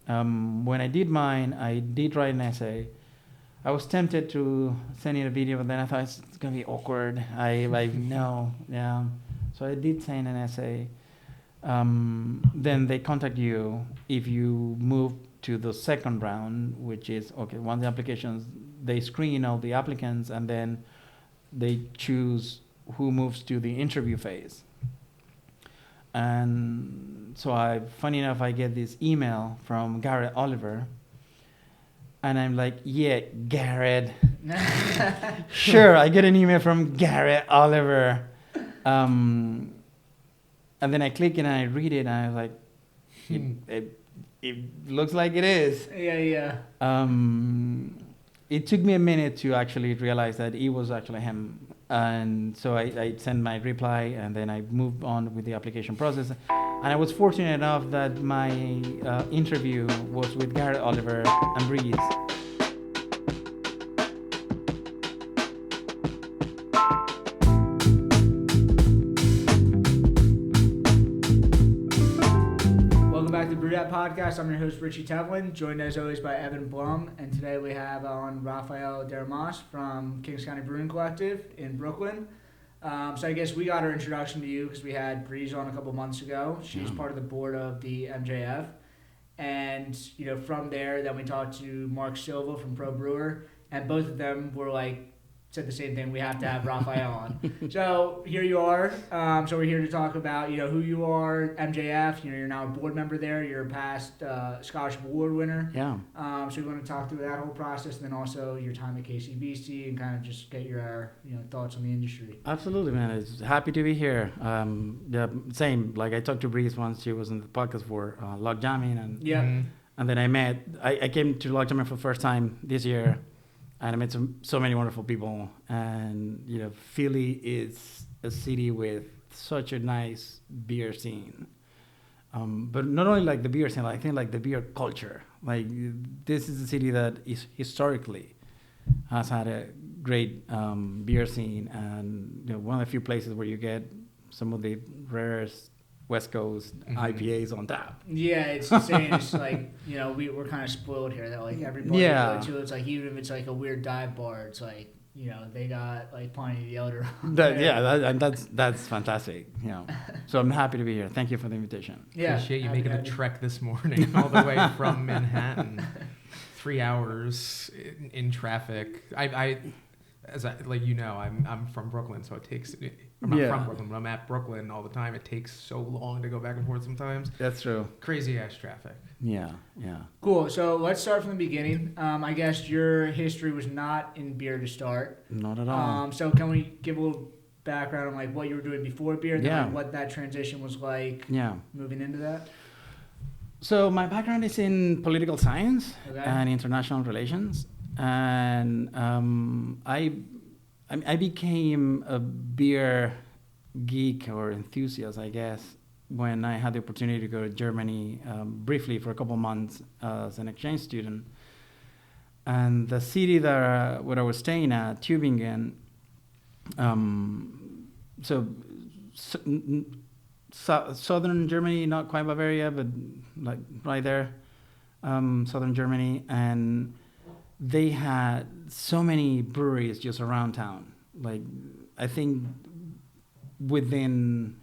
When I did mine, I did write an essay. I was tempted to send in a video, but then I thought it's gonna be awkward. I like no, yeah. So I did send an essay. Then they contact you if you move to the second round, which is okay. Once the applications, they screen all the applicants, and then they choose who moves to the interview phase. And so funny enough, I get this email from Garrett Oliver, and I'm like, yeah, Garrett. Sure, I get an email from Garrett Oliver. And then I click and I read it, and I was like, it looks like it is. Yeah. It took me a minute to actually realize that it was actually him. And so I sent my reply, and then I moved on with the application process. And I was fortunate enough that my interview was with Garrett Oliver and Breeze. Welcome back to the Brew That Podcast. I'm your host, Richie Tevlin, joined as always by Evan Blum. And today we have on Rafael D'Armas from Kings County Brewing Collective in Brooklyn. So I guess we got our introduction to you because we had Breeze on a couple months ago. She's part of the board of the MJF. And, from there, then we talked to Mark Silva from Pro Brewer. And both of them were said the same thing. We have to have Rafael on. So here you are. So we're here to talk about, who you are, MJF. You're now a board member there. You're a past Scholarship Award winner. Yeah. So we want to talk through that whole process, and then also your time at KCBC, and kind of just get your thoughts on the industry. Absolutely, man. It's happy to be here. Yeah, same. Like I talked to Breeze once. She was in the podcast for Log Jamming, and and then I came to Log Jamming for the first time this year. And I met so many wonderful people. And, Philly is a city with such a nice beer scene. But not only the beer scene, I think the beer culture. This is a city that is historically has had a great beer scene. And, one of the few places where you get some of the rarest West Coast IPAs on tap. Yeah, it's insane. It's we're kind of spoiled here that everybody go to, it's even if it's a weird dive bar, it's they got Pliny the Elder. That's fantastic. So I'm happy to be here. Thank you for the invitation. Yeah, appreciate you making the trek this morning all the way from Manhattan, 3 hours in traffic. I'm from Brooklyn, so it takes. I'm not from Brooklyn, but I'm at Brooklyn all the time. It takes so long to go back and forth sometimes. That's true. Crazy ass traffic. Yeah. Cool. So let's start from the beginning. I guess your history was not in beer to start. Not at all. So can we give a little background on what you were doing before beer, and then what that transition was like? Yeah. Moving into that. So my background is in political science and international relations, and I became a beer geek or enthusiast, I guess, when I had the opportunity to go to Germany briefly for a couple months as an exchange student. And the city that where I was staying at, Tübingen, southern Germany, not quite Bavaria, but right there, southern Germany, and they had so many breweries just around town. I think within,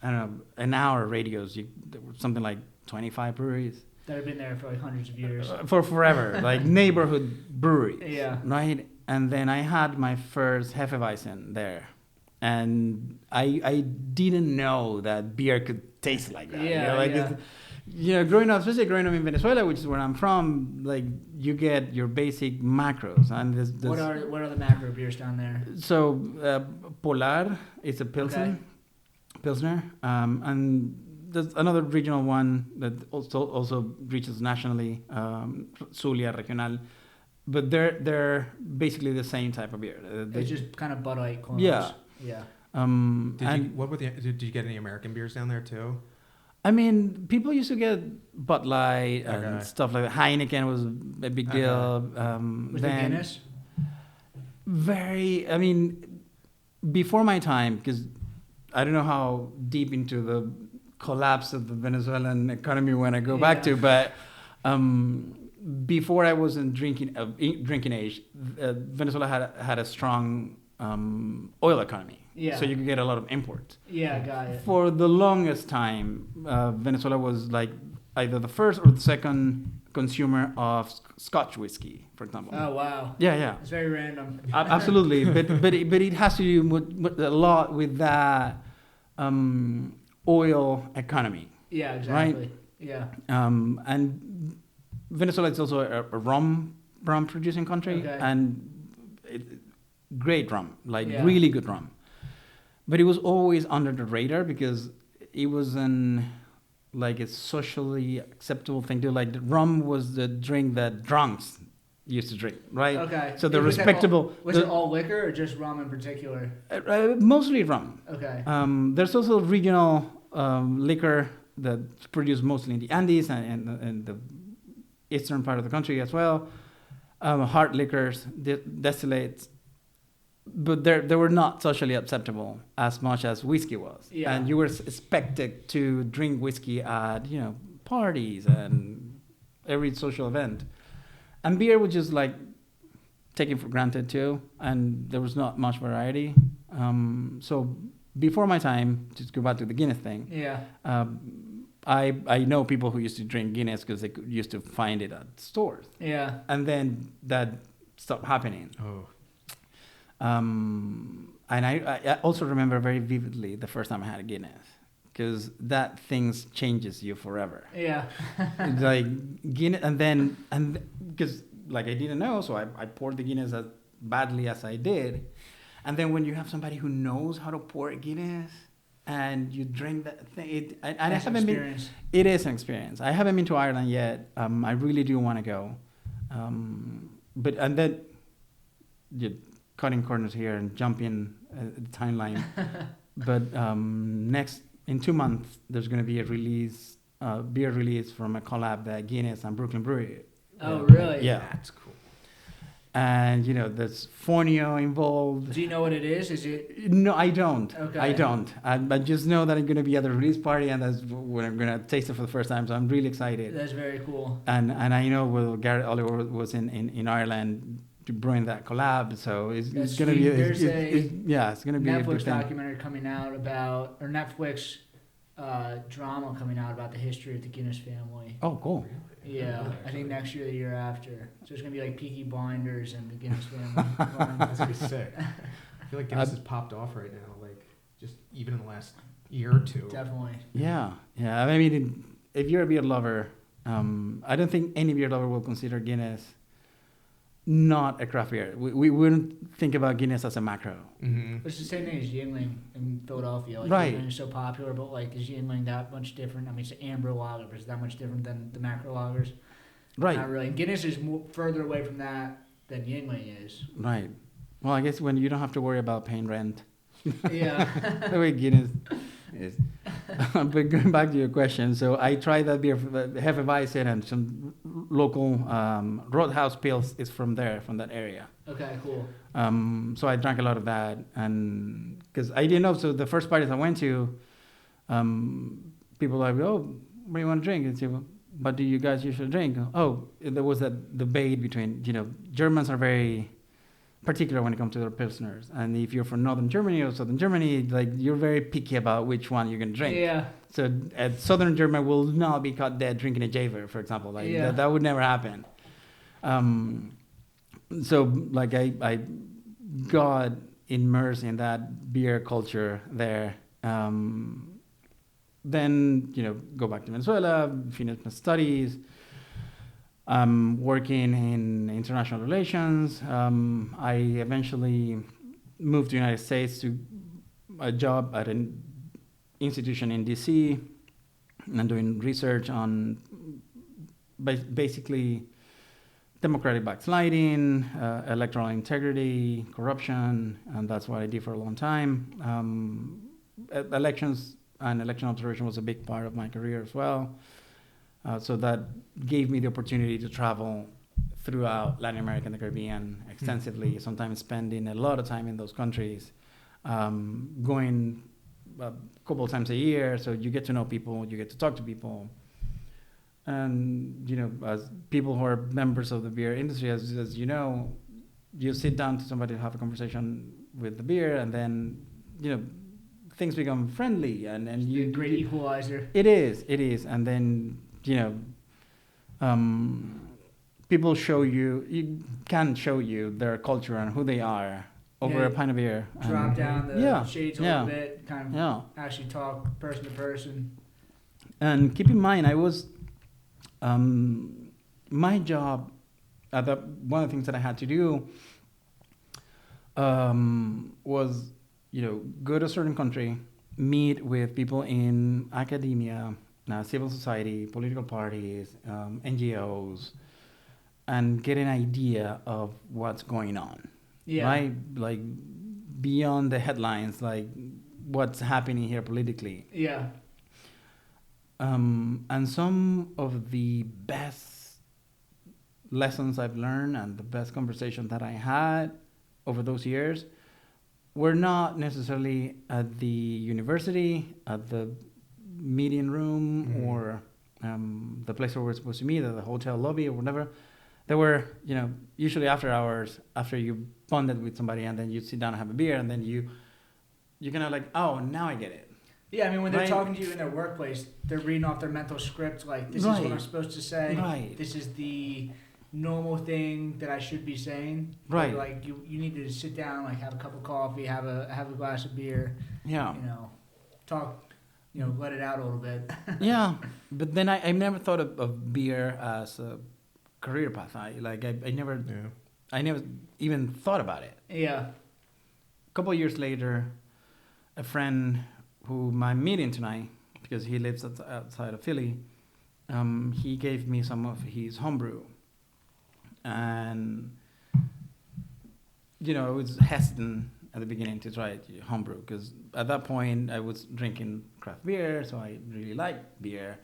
an hour radius, there were something like 25 breweries. That have been there for hundreds of years. For forever, neighborhood breweries. Yeah. Right? And then I had my first Hefeweizen there. And I didn't know that beer could taste like that. Growing up, especially growing up in Venezuela, which is where I'm from, you get your basic macros. And what are the macro beers down there? So Polar is a Pilsner, and there's another regional one that also reaches nationally, Zulia Regional. But they're basically the same type of beer. It's just kind of Bud Light clones. Yeah. Did you get any American beers down there too? I mean, people used to get Bud Light and stuff like that. Heineken was a big deal. Was there Guinness? Before my time, because I don't know how deep into the collapse of the Venezuelan economy when I go back to, but Before I was in drinking age, Venezuela had a strong oil economy. Yeah. So you could get a lot of imports. Yeah, got it. For the longest time, Venezuela was like either the first or the second consumer of Scotch whiskey, for example. Oh wow. Yeah. It's very random. Absolutely, but it has to do with a lot with that oil economy. Yeah, exactly. Right? Yeah. And Venezuela is also a rum producing country, and great rum, like really good rum. But it was always under the radar because it was like a socially acceptable thing to do. Like the rum was the drink that drunks used to drink, right? Okay. So the respectable. Was it all liquor or just rum in particular? Mostly rum. Okay. There's also regional liquor that's produced mostly in the Andes and the eastern part of the country as well. Hard liquors, distillates. But they were not socially acceptable as much as whiskey was. Yeah. And you were expected to drink whiskey at, parties and every social event. And beer was just like taken for granted too. And there was not much variety. So before my time, just go back to the Guinness thing. Yeah. I know people who used to drink Guinness because they used to find it at stores. Yeah. And then that stopped happening. Oh. And I also remember very vividly the first time I had a Guinness, because that thing changes you forever. Yeah. It's like Guinness, and because like I didn't know, so I poured the Guinness as badly as I did, and then when you have somebody who knows how to pour a Guinness and you drink that thing, I haven't been. It is an experience. I haven't been to Ireland yet. I really do want to go, but then you. Cutting corners here and jumping the timeline. But in 2 months, there's going to be a beer release from a collab that Guinness and Brooklyn Brewery. Oh, really? Yeah. That's cool. And, there's Fornio involved. Do you know what it is? Is it? No, I don't. Okay. I don't. I just know that I'm going to be at the release party, and that's when I'm going to taste it for the first time. So I'm really excited. That's very cool. And I know Garrett Oliver was in Ireland brewing that collab, so it's going to be it's going to be a Netflix documentary coming out about, or Netflix drama coming out about the history of the Guinness family. Oh, cool. Yeah, I think next year, the year after. So it's gonna be like Peaky Blinders and the Guinness family. That's gonna be sick. I feel like Guinness has popped off right now, like just even in the last year or two. Definitely. Yeah. I mean, if you're a beer lover, I don't think any beer lover will consider Guinness not a craft beer. We wouldn't think about Guinness as a macro. Mm-hmm. It's the same thing as Yuengling in Philadelphia. Like, right. Yuengling is so popular, but like, is Yuengling that much different? I mean, it's an amber lager, but is that much different than the macro lagers? Right. Not really. Guinness is further away from that than Yuengling is. Right. Well, I guess when you don't have to worry about paying rent. Yeah. The way Guinness is. But going back to your question, so I tried that beer, Hefeweizen, and some local Roadhouse Pils is from that area. Okay, cool. So I drank a lot of that, and because I didn't know, so the first parties I went to, people were like, oh, what do you want to drink? And say, well, what do you guys usually drink? Oh, there was that debate between, Germans are very particular when it comes to their pilsners, and if you're from northern Germany or southern Germany, like you're very picky about which one you're gonna drink. Yeah. So southern German will not be caught dead drinking a Jaeger, for example. Like that would never happen. So like I got immersed in that beer culture there. Then go back to Venezuela, finish my studies. Working in international relations. I eventually moved to the United States to a job at an institution in DC, and doing research on basically democratic backsliding, electoral integrity, corruption, and that's what I did for a long time. Elections and election observation was a big part of my career as well. So that gave me the opportunity to travel throughout Latin America and the Caribbean extensively, sometimes spending a lot of time in those countries, going a couple of times a year. So you get to know people, you get to talk to people. And, as people who are members of the beer industry, as you know, you sit down to somebody to have a conversation with the beer, and then, things become friendly, and you a great equalizer. It is, and then, people can show you their culture and who they are over a pint of beer. Drop down the shades a little bit, kind of actually talk person to person. And keep in mind, I was, my job, one of the things that I had to do was, go to a certain country, meet with people in academia, civil society, political parties, NGOs, and get an idea of what's going on. Yeah. Right? Like, beyond the headlines, like, what's happening here politically. Yeah. And some of the best lessons I've learned and the best conversations that I had over those years were not necessarily at the university, at the meeting room, or the place where we're supposed to meet, at the hotel lobby or whatever. They were, usually after hours, after you bonded with somebody, and then you sit down and have a beer, and then you're kind of like, oh, now I get it. Yeah, I mean, when they're talking to you in their workplace, they're reading off their mental script, like, this is what I'm supposed to say. Right. This is the normal thing that I should be saying. Right. But, like, you need to sit down, like, have a cup of coffee, have a glass of beer. Yeah. Talk, let it out a little bit. Yeah, but then I never thought of beer as a career path. I never even thought about it. Yeah. A couple of years later, a friend whom I'm meeting tonight, because he lives outside of Philly, he gave me some of his homebrew. And, I was hesitant at the beginning to try homebrew, because at that point I was drinking craft beer, so I really liked beer.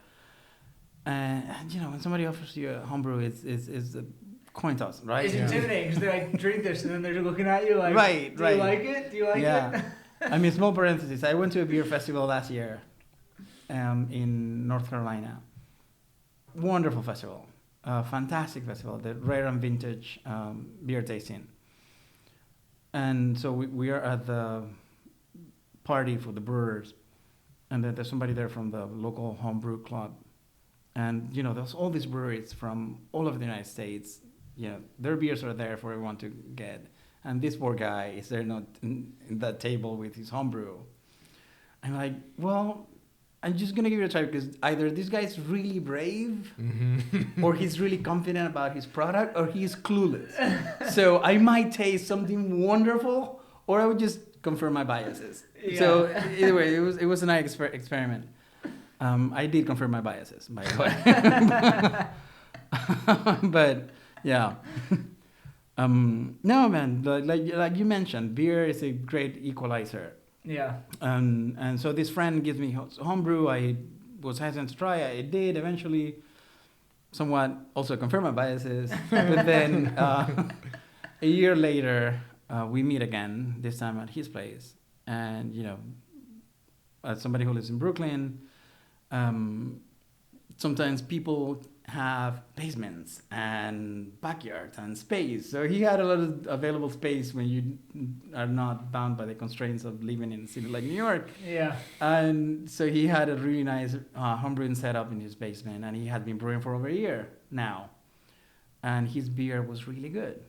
And, when somebody offers you a homebrew, it's a coin toss, right? It's intimidating, because they're like, drink this, and then they're looking at you like, right. Do you like it? Do you like it? I mean, small parenthesis. I went to a beer festival last year in North Carolina. Wonderful festival. Fantastic festival. The rare and vintage beer tasting. And so we are at the party for the brewers. And then there's somebody there from the local homebrew club. And, there's all these breweries from all over the United States. Their beers are there for everyone to get. And this poor guy is there not in that table with his homebrew. I'm like, well, I'm just going to give it a try, because either this guy's really brave, or he's really confident about his product, or he's clueless. So I might taste something wonderful, or I would just confirm my biases. Yeah. So either way, it was a nice experiment. I did confirm my biases, by the way. But yeah. No, man, like you mentioned, beer is a great equalizer. Yeah. And so this friend gives me homebrew. I was hesitant to try. I did eventually, somewhat also confirm my biases. But then a year later, we meet again, this time at his place. And, as somebody who lives in Brooklyn, sometimes people have basements and backyards and space. So he had a lot of available space when you are not bound by the constraints of living in a city like New York. Yeah. And so he had a really nice homebrewing setup in his basement, and he had been brewing for over a year now. And his beer was really good.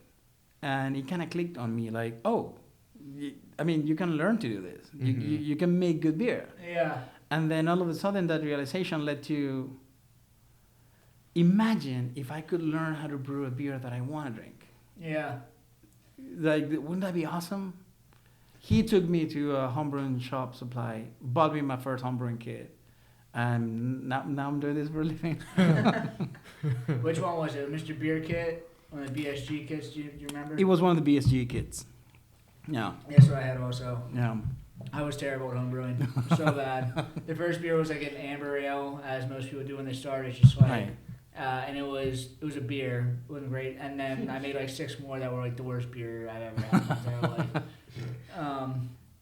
And it kind of clicked on me like, oh, you can learn to do this. You can make good beer. Yeah. And then all of a sudden that realization led to, imagine if I could learn how to brew a beer that I want to drink. Yeah. Like, wouldn't that be awesome? He took me to a homebrewing shop supply, bought me my first homebrewing kit, and now I'm doing this for a living. Which one was it? Mr. Beer Kit? One of the BSG kits? Do you remember? It was one of the BSG kits. Yeah. That's what I had also. Yeah. I was terrible at homebrewing. So bad. The first beer was like an amber ale, as most people do when they start. It's just like... Right. And it was a beer. It wasn't great. And then I made like 6 more that were like the worst beer I've ever had in my entire life.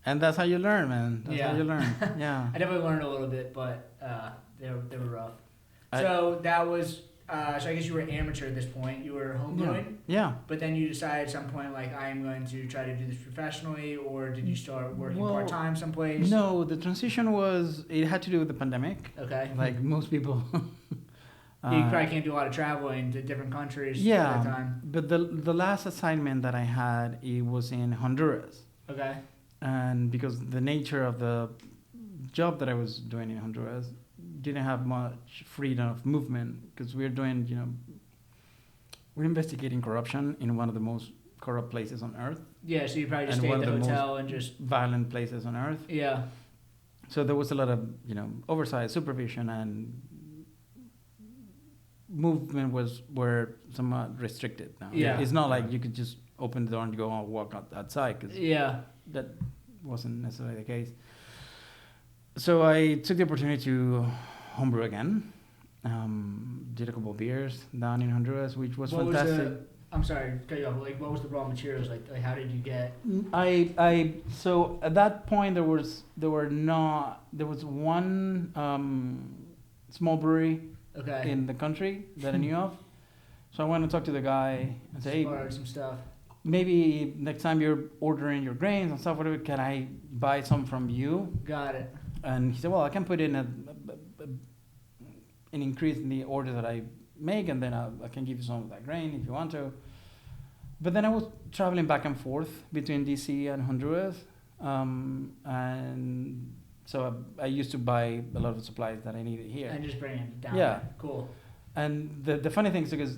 And that's how you learn, man. That's how you learn. Yeah. I definitely learned a little bit, but they were rough. So that was, so I guess you were amateur at this point. You were homebrewing? Yeah. But then you decided at some point, like, I am going to try to do this professionally, or did you start working part-time someplace? No, the transition it had to do with the pandemic. Okay. Like most people. You probably can't do a lot of traveling to different countries at that time. But the last assignment that I had, it was in Honduras. Okay. And because the nature of the job that I was doing in Honduras didn't have much freedom of movement, because we're investigating corruption in one of the most corrupt places on earth. Yeah, so you probably just stayed at the hotel and just violent places on earth. Yeah. So there was a lot of oversight, supervision, and movement were somewhat restricted now. Yeah. It's not like you could just open the door and go and walk outside, because that wasn't necessarily the case. So I took the opportunity to homebrew again. Did a couple of beers down in Honduras, which was fantastic. I'm sorry, cut you off. Like, what was the raw materials? Like how did you get? So at that point there was one small brewery in the country that I knew of. So I went and talked to the guy and said, borrowed some stuff. Maybe next time you're ordering your grains and stuff, whatever, can I buy some from you? Got it. And he said, well, I can put in an increase in the order that I make, and then I can give you some of that grain if you want to. But then I was traveling back and forth between DC and Honduras. And so I used to buy a lot of supplies that I needed here. And just bring it down. Yeah. Cool. And the funny thing is, because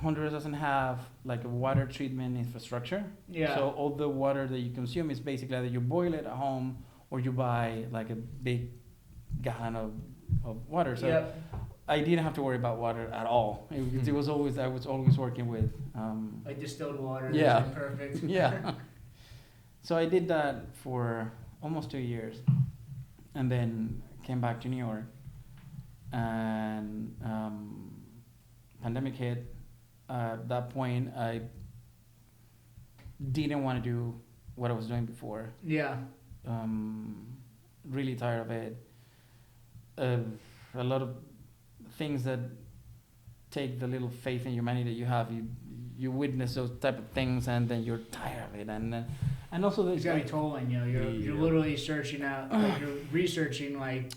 Honduras doesn't have like a water treatment infrastructure. Yeah. So all the water that you consume is basically either you boil it at home or you buy like a big gallon of water. So I didn't have to worry about water at all. I was always working with like distilled water. Yeah. Perfect. Yeah. So I did that for almost 2 years, and then came back to New York, and pandemic hit. At that point, I didn't want to do what I was doing before. Yeah. Really tired of it. A lot of things that take the little faith in humanity that you have, you witness those type of things, and then you're tired of it, and also it's got to be tolling. You're literally searching out, like you're researching like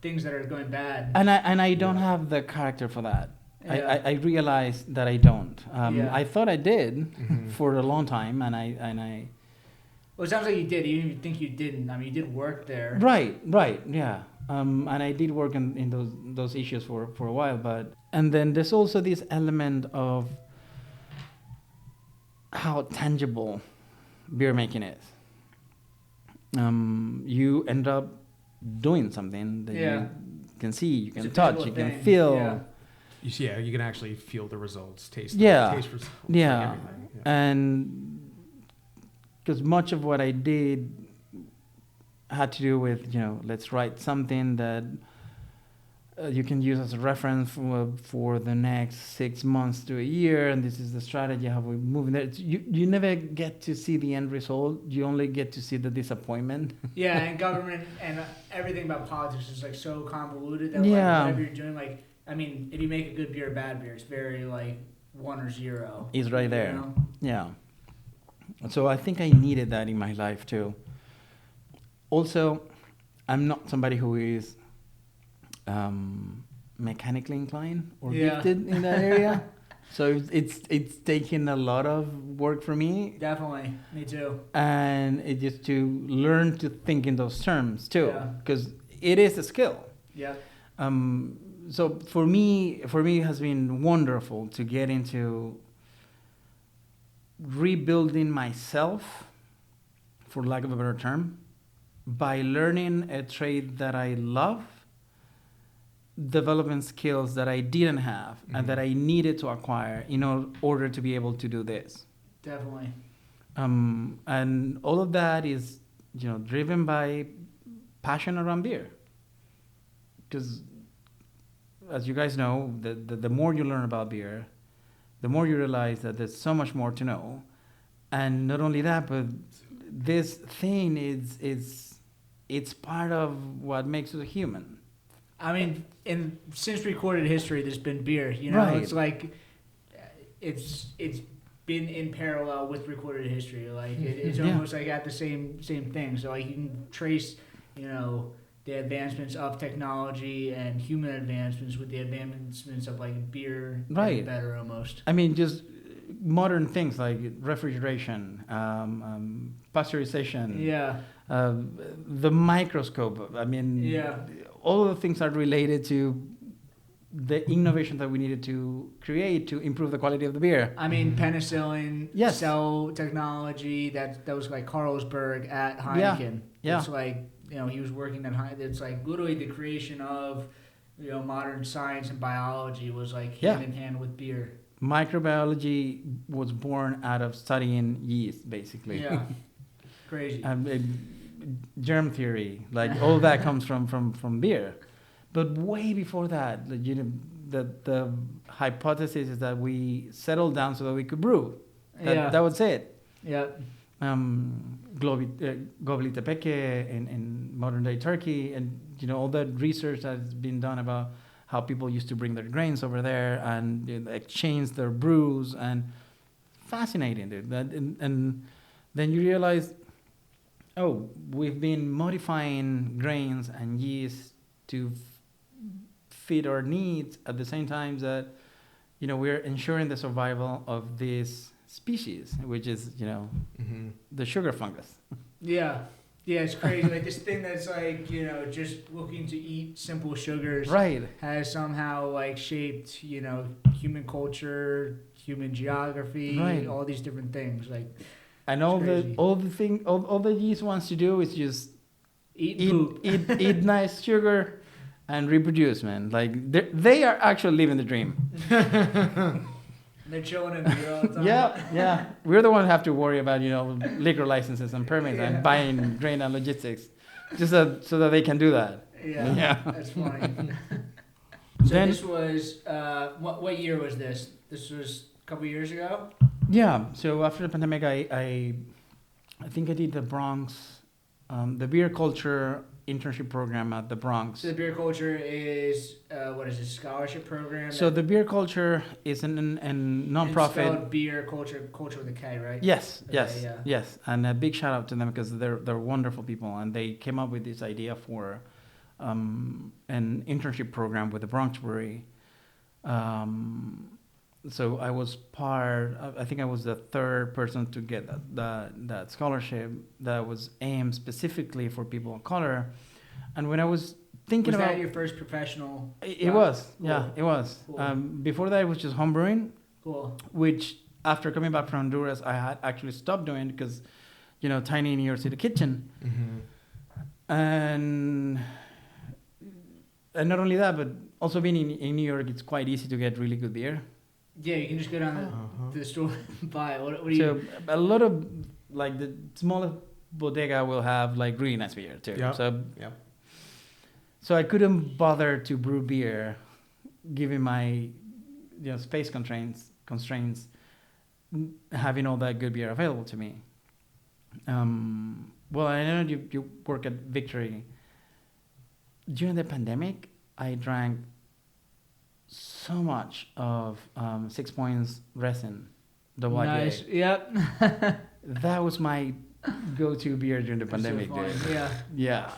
things that are going bad. And I don't have the character for that. Yeah. I realized that I don't. I thought I did for a long time, and I. Well, it sounds like you did. Even if you think you didn't, I mean, you did work there. Right, yeah. And I did work in those issues for a while, and then there's also this element of how tangible beer making is. You end up doing something that you can see, you can touch, you can feel. Yeah. You can actually feel the results, taste results. Yeah. And because much of what I did had to do with, let's write something that you can use as a reference for the next 6 months to a year, and this is the strategy, how we move there. You never get to see the end result. You only get to see the disappointment. Yeah, and government and everything about politics is like so convoluted that whatever you're doing, like, I mean, if you make a good beer or bad beer, it's very like 1 or 0. It's right there. Yeah. So I think I needed that in my life too. Also, I'm not somebody who is mechanically inclined or gifted in that area. So it's taken a lot of work for me. Definitely, me too. And it just to learn to think in those terms too, because it is a skill. Yeah. So for me, it has been wonderful to get into rebuilding myself, for lack of a better term, by learning a trade that I love, developing skills that I didn't have and that I needed to acquire in order to be able to do this. Definitely. And all of that is, driven by passion around beer. Because, as you guys know, the more you learn about beer, the more you realize that there's so much more to know. And not only that, but this thing it's part of what makes us a human. I mean, since recorded history, there's been beer. You know, Right. it's like it's been in parallel with recorded history. Like it's almost like at the same thing. So like you can trace, you know, the advancements of technology and human advancements with the advancements of like beer, Right? getting better almost. I mean, just modern things like refrigeration, pasteurization. Yeah. The microscope. I mean, all of the things are related to the innovation that we needed to create to improve the quality of the beer. I mean, penicillin, Yes. cell technology. That was like Carlsberg at Heineken. Yeah. It's like, you know, he was working at Heineken. It's like literally the creation of, you know, modern science and biology was like hand in hand with beer. Microbiology was born out of studying yeast, basically. Yeah. Crazy. Germ theory, like all that comes from beer. But way before that, you know, the hypothesis is that we settled down so that we could brew. That was it. Yeah. Gobli Tepeque in modern day Turkey, and you know all that research that's been done about how people used to bring their grains over there and exchange their brews, and fascinating, dude. And then you realize, oh, we've been modifying grains and yeast to fit our needs at the same time that, you know, we're ensuring the survival of this species, which is, you know, the sugar fungus. Yeah. Yeah, it's crazy. Like this thing that's like, you know, just looking to eat simple sugars. Right. Has somehow like shaped, you know, human culture, human geography, Right. all these different things. Like, and all the yeast wants to do is just eat nice sugar and reproduce, man. Like they are actually living the dream. They're chilling in beer all the time. Yeah. We're the ones who have to worry about, you know, liquor licenses and permits and buying grain and logistics, just so that they can do that. Yeah. That's funny. So Then, this was what year was this? This was a couple years ago. Yeah. So after the pandemic, I think I did the Bronx, the beer culture internship program at the Bronx. So the beer culture is what is it? Scholarship program. So the beer culture is a nonprofit. It's spelled beer culture with a K, right? Yes. Okay, Yes. And a big shout out to them because they're wonderful people, and they came up with this idea for an internship program with the Bronx Brewery. So I was I think I was the third person to get that scholarship that was aimed specifically for people of color. And when I was thinking was that your first professional? It was, cool. Yeah, it was. Cool. Before that, it was just homebrewing. Cool. Which, after coming back from Honduras, I had actually stopped doing because, you know, tiny New York City kitchen. And not only that, but also being in New York, it's quite easy to get really good beer. Yeah, you can just go down to the store and buy it. What do you? So a lot of, like, the smallest bodega will have, like, really nice beer, too. Yep. So I couldn't bother to brew beer, given my, you know, space constraints, having all that good beer available to me. Well, I know you work at Victory. During the pandemic, I drank so much of Sixpoint's resin, the Nice. YJ. Yep. That was my go-to beer during the pandemic, so dude. Yeah.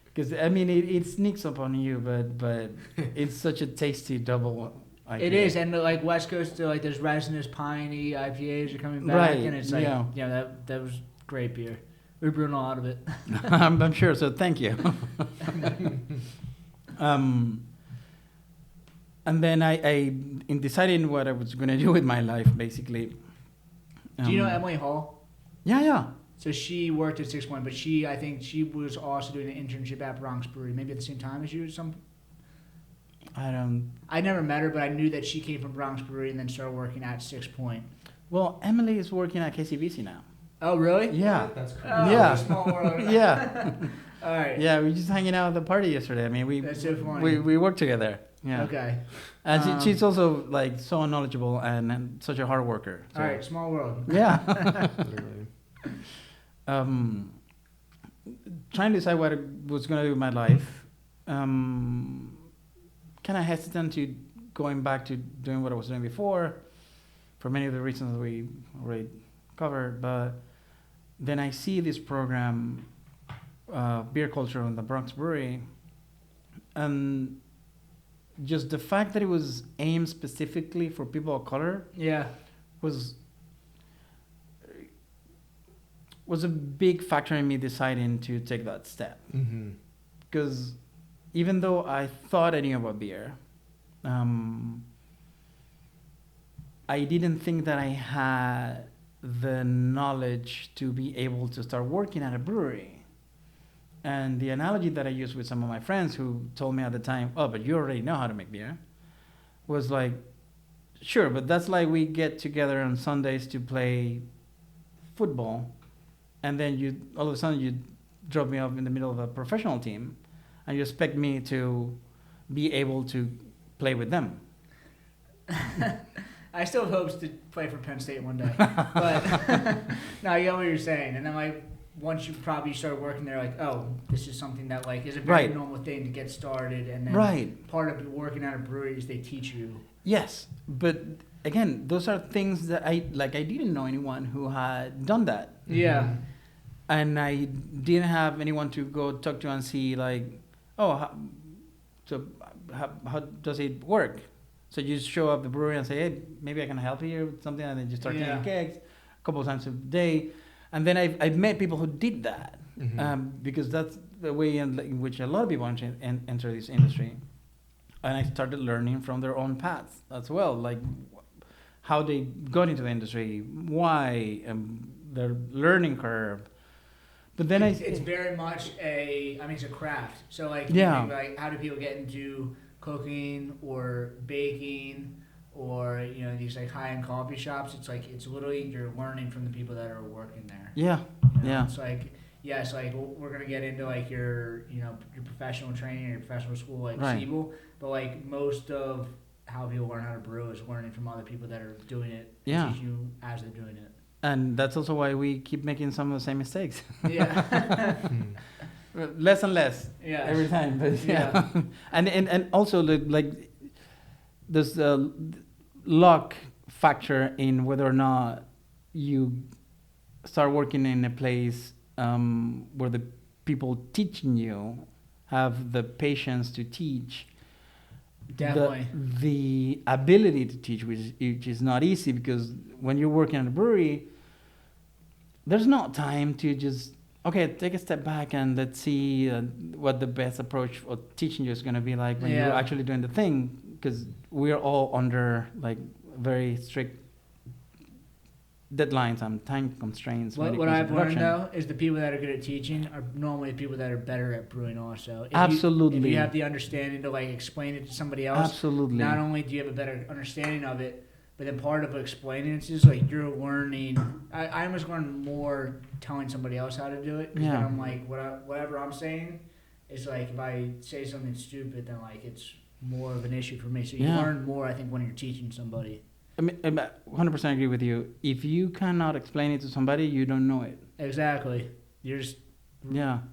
Because I mean, it sneaks up on you, but it's such a tasty double IPA. It is, and like West Coast, like there's resinous, piney IPAs are coming back, Right, and it's like, that was great beer. We're brewing a lot of it. I'm sure. So thank you. And then I in deciding what I was going to do with my life, basically. Do you know Emily Hall? Yeah. So she worked at Sixpoint, but I think she was also doing an internship at Bronx Brewery, maybe at the same time as you. I never met her, but I knew that she came from Bronx Brewery and then started working at Sixpoint. Well, Emily is working at KCBC now. Oh, really? Yeah. That's cool. Oh, Yeah. Small world. Yeah. All right. Yeah, we were just hanging out at the party yesterday. I mean, That's so funny. we worked together. Yeah. Okay. And she's also like so knowledgeable and such a hard worker. So. All right, small world. Yeah. Literally. Trying to decide what I was going to do with my life. kind of hesitant to going back to doing what I was doing before, for many of the reasons we already covered. But then I see this program, beer culture in the Bronx Brewery, and just the fact that it was aimed specifically for people of color, was a big factor in me deciding to take that step. Because even though I thought I knew about beer, I didn't think that I had the knowledge to be able to start working at a brewery. And the analogy that I used with some of my friends who told me at the time, oh, but you already know how to make beer, was like, sure, but that's like we get together on Sundays to play football, and then all of a sudden you drop me off in the middle of a professional team, and you expect me to be able to play with them. I still have hopes to play for Penn State one day. But no, I get what you're saying. And then like once you probably start working there, like, oh, this is something that like is a very normal thing to get started. And then part of working at a brewery is they teach you. Yes, but again, those are things that I didn't know anyone who had done that. Yeah. And I didn't have anyone to go talk to and see like, oh, how does it work? So you just show up at the brewery and say, hey, maybe I can help you with something, and then you start taking kegs a couple of times a day. And then I've met people who did that, because that's the way in which a lot of people enter this industry. And I started learning from their own paths as well, like how they got into the industry, why, their learning curve. But then it's very much it's a craft. So like, like how do people get into cooking or baking or these like high-end coffee shops? It's like it's literally you're learning from the people that are working there. It's like it's like we're gonna get into like your your professional training, your professional school like Siebel, but like most of how people learn how to brew is learning from other people that are doing it, teach you as they're doing it. And that's also why we keep making some of the same mistakes. Less and less every time, but and also like there's a luck factor in whether or not you start working in a place where the people teaching you have the patience to teach. Definitely. The ability to teach, which is not easy, because when you're working at a brewery, there's not time to just, take a step back and let's see what the best approach of teaching you is going to be like when you're actually doing the thing, because we're all under like very strict deadlines and time constraints. What I've learned though is the people that are good at teaching are normally people that are better at brewing also. If you have the understanding to like explain it to somebody else, not only do you have a better understanding of it, but then part of explaining it is like you're learning. I almost learn more telling somebody else how to do it. Because then I'm like, whatever I'm saying is like, if I say something stupid, then like it's more of an issue for me. So you learn more, I think, when you're teaching somebody. I mean, 100% agree with you. If you cannot explain it to somebody, you don't know it. Exactly. You're just, And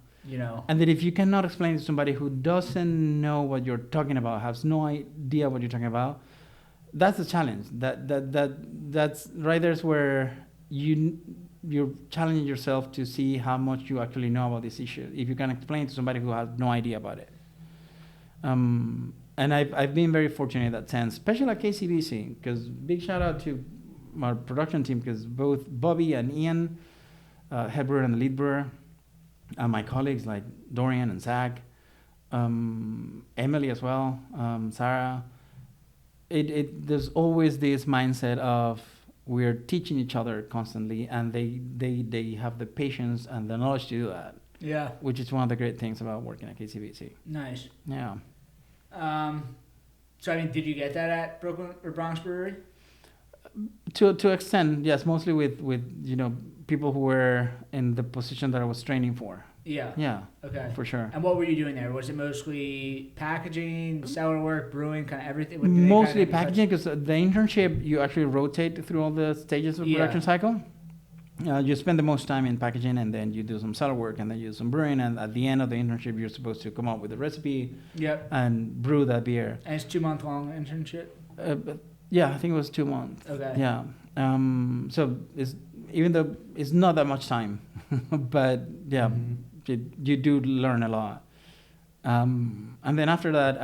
then if you cannot explain it to somebody who doesn't know what you're talking about, has no idea what you're talking about, that's the challenge. That's right there's where you're challenging yourself to see how much you actually know about this issue. If you can explain it to somebody who has no idea about it. And I've been very fortunate in that sense, especially at KCBC, because big shout out to our production team, because both Bobby and Ian, head brewer and the lead brewer, and my colleagues like Dorian and Zach, Emily as well, Sarah, there's always this mindset of we're teaching each other constantly, and they have the patience and the knowledge to do that. Yeah. Which is one of the great things about working at KCBC. Nice. Yeah. So I mean, did you get that at Brooklyn or Bronx Brewery? To extent, yes, mostly with people who were in the position that I was training for. Yeah. Yeah. Okay. For sure. And what were you doing there? Was it mostly packaging, cellar work, brewing, kind of everything? Mostly packaging, because the internship you actually rotate through all the stages of the production cycle. you spend the most time in packaging, and then you do some cellar work, and then you do some brewing, and at the end of the internship, you're supposed to come up with a recipe and brew that beer. And it's 2-month long internship? But yeah, I think it was 2 months. Okay. Yeah. So even though it's not that much time, but yeah, you do learn a lot. And then after that,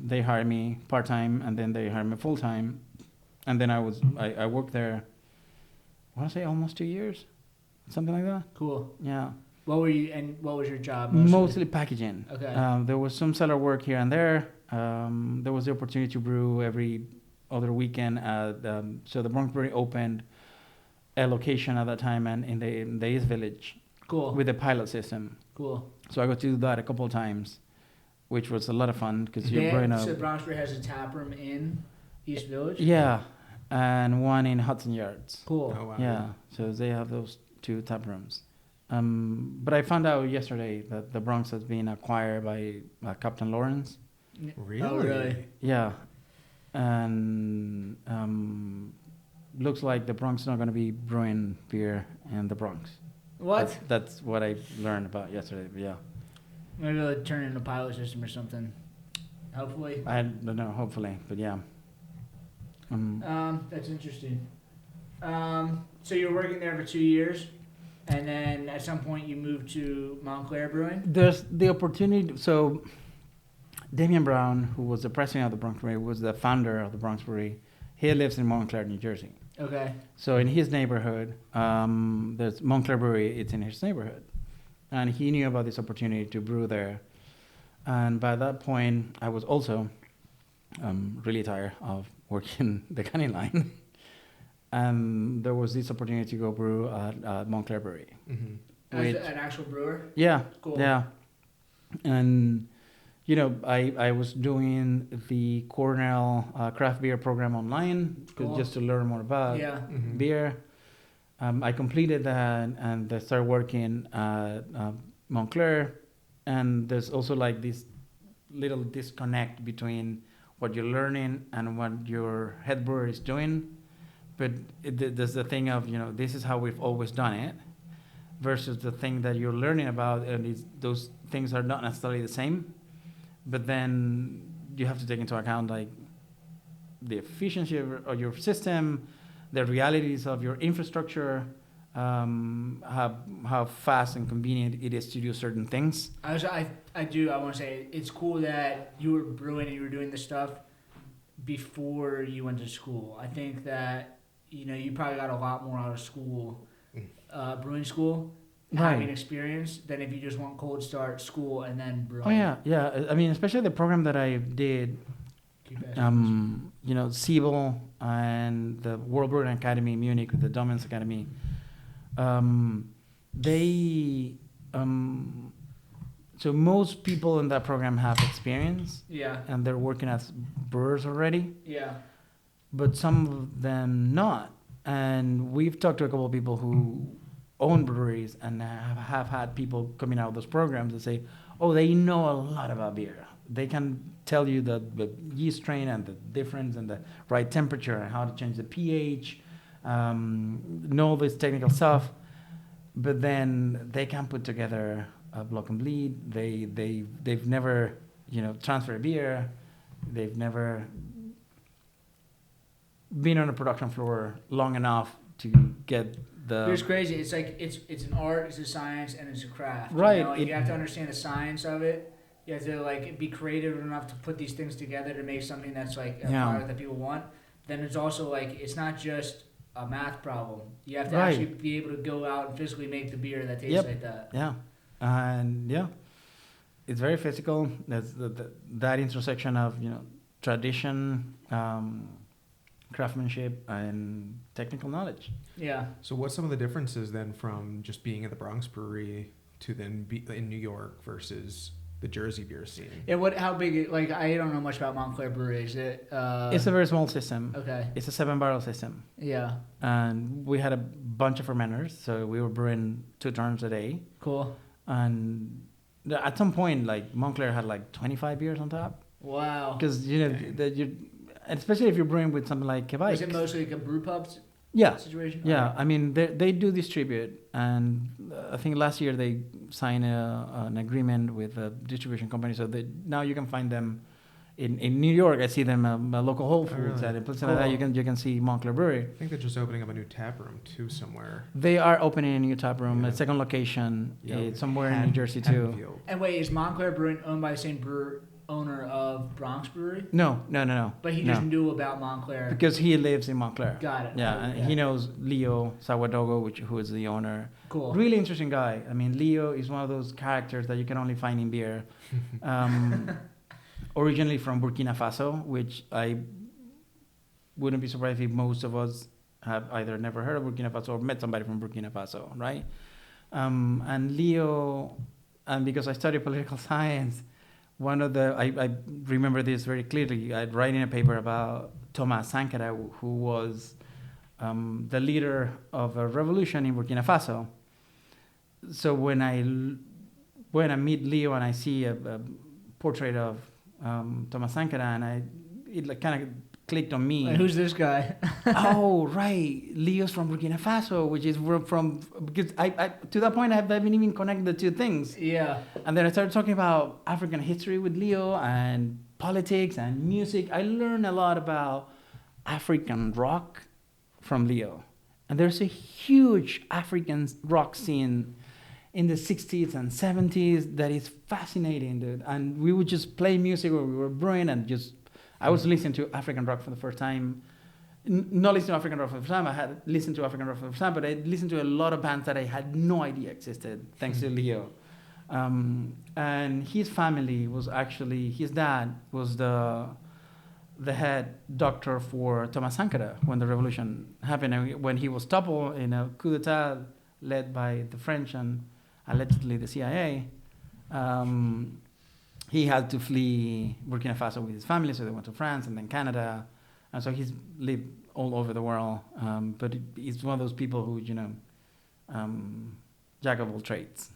they hired me part-time, and then they hired me full-time. And then I worked there, I want to say almost 2 years, something like that. Cool. Yeah. What was your job? Mostly packaging. Okay. There was some cellar work here and there. There was the opportunity to brew every other weekend. So the Bronx Brewery opened a location at that time, and in the East Village. Cool. With a pilot system. Cool. So I got to do that a couple of times, which was a lot of fun because you're brewing So Bronx Brewery has a tap room in East Village? Yeah, and one in Hudson Yards. Cool. Oh, wow. Yeah, so they have those 2 tap rooms. But I found out yesterday that the Bronx has been acquired by Captain Lawrence. Really? Oh, really? Yeah, and looks like the Bronx is not going to be brewing beer in the Bronx. What? That's what I learned about yesterday. But yeah. Maybe they'll turn it into a pilot system or something. Hopefully. I don't know. Hopefully, but yeah. That's interesting. So you were working there for 2 years, and then at some point you moved to Montclair Brewing? There's the opportunity. So Damian Brown, who was the president of the Bronx Brewery, was the founder of the Bronx Brewery. He lives in Montclair, New Jersey. Okay. So in his neighborhood, there's Montclair Brewery. It's in his neighborhood, and he knew about this opportunity to brew there. And by that point, I was also really tired of working the canning line. And there was this opportunity to go brew at Montclair Brewery. As an actual brewer? Yeah. Cool. Yeah. And, you know, I was doing the Cornell craft beer program online just to learn more about beer. I completed that and I started working at Montclair. And there's also like this little disconnect between what you're learning and what your head brewer is doing. But there's the thing of, you know, this is how we've always done it versus the thing that you're learning about. And those things are not necessarily the same. But then you have to take into account like the efficiency of your system, the realities of your infrastructure, how fast and convenient it is to do certain things. I want to say it's cool that you were brewing and you were doing this stuff before you went to school. I think that, you know, you probably got a lot more out of school, brewing school, having experience than if you just went cold start school and then brewing. Oh yeah. I mean, especially the program that I did, you know, Siebel and the World Brewing Academy in Munich, the Dominance Academy. So most people in that program have experience. Yeah. And they're working as brewers already. Yeah. But some of them not. And we've talked to a couple of people who own breweries and have had people coming out of those programs and say, oh, they know a lot about beer. They can tell you the yeast strain and the difference and the right temperature and how to change the pH, know this technical stuff. But then they can't put together a block and bleed. They've never, you know, transferred a beer. They've never been on a production floor long enough to get the... It's crazy. It's like it's an art, it's a science, and it's a craft. Right. You know? You have to understand the science of it. You have to like be creative enough to put these things together to make something that's like a product that people want. Then it's also like it's not just a math problem. You have to actually be able to go out and physically make the beer that tastes like that. Yeah. And it's very physical. There's that intersection of, you know, tradition, craftsmanship, and technical knowledge. Yeah. So what's some of the differences then from just being at the Bronx Brewery to then be in New York versus the Jersey beer scene? Yeah. How big? Like, I don't know much about Montclair Brewery. Is it? It's a very small system. Okay. It's a 7-barrel system. Yeah. And we had a bunch of fermenters, so we were brewing 2 turns a day. Cool. And at some point, like, Montclair had like 25 beers on top. Wow. Because, you know, especially if you're brewing with something like Quebec. Is it mostly like a brew pubs? Yeah. situation? Yeah, Okay. I mean they do distribute, and I think last year they signed an agreement with a distribution company, so that now you can find them in New York. I see them at local Whole Foods, really? and in places like that you can see Montclair Brewery. I think they're just opening up a new tap room too somewhere. They are opening a new tap room, Yeah. a second location. Yeah. It's somewhere in New Jersey too. Hatfield. And wait, is Montclair Brewing owned by the same owner of Bronx Brewery? No. But he No. just knew about Montclair. Because he lives in Montclair. Got it. Yeah, and he knows Leo Sawadogo, who is the owner. Cool. Really interesting guy. I mean, Leo is one of those characters that you can only find in beer. Originally from Burkina Faso, which I wouldn't be surprised if most of us have either never heard of Burkina Faso or met somebody from Burkina Faso, right? And Leo, and because I studied political science, I remember this very clearly. I write in a paper about Thomas Sankara, who was the leader of a revolution in Burkina Faso. So when I meet Leo and I see a portrait of Thomas Sankara, and it like kind of clicked on me. Like, who's this guy? Oh, right, Leo's from Burkina Faso, which is from because I to that point I haven't even connected the two things. Yeah. And then I started talking about African history with Leo and politics and music. I learned a lot about African rock from Leo. And there's a huge African rock scene in the 60s and 70s that is fascinating, dude. And we would just play music where we were brewing and I was listening to African rock for the first time. Not listening to African rock for the first time, I had listened to African rock for the first time, but I listened to a lot of bands that I had no idea existed, thanks to Leo. And his family was actually, his dad was the head doctor for Thomas Sankara when the revolution happened, and when he was toppled in a coup d'etat led by the French and allegedly the CIA. He had to flee Burkina Faso with his family, so they went to France and then Canada. And so he's lived all over the world. But he's one of those people who, jack of all trades.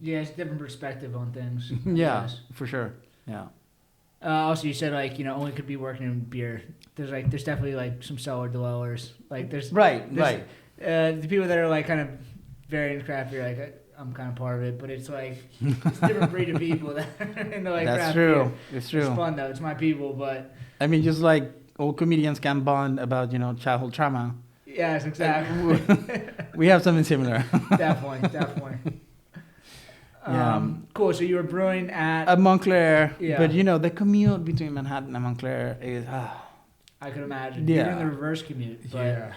Yeah, it's a different perspective on things. Yeah, Yes. for sure. Yeah. Also, you said only could be working in beer. There's definitely some cellar dwellers. Right. The people that are kind of very into craft beer, I'm kind of part of it, but it's it's a different breed of people that are into That's craft true. beer. It's true. It's fun though. It's my people, but I mean, just like all comedians can bond about, childhood trauma. yes, exactly. We have something similar. Definitely. Yeah. Cool. So you were brewing At Montclair, Yeah. but the commute between Manhattan and Montclair is I could imagine. Yeah. You're in the reverse commute. But Yeah.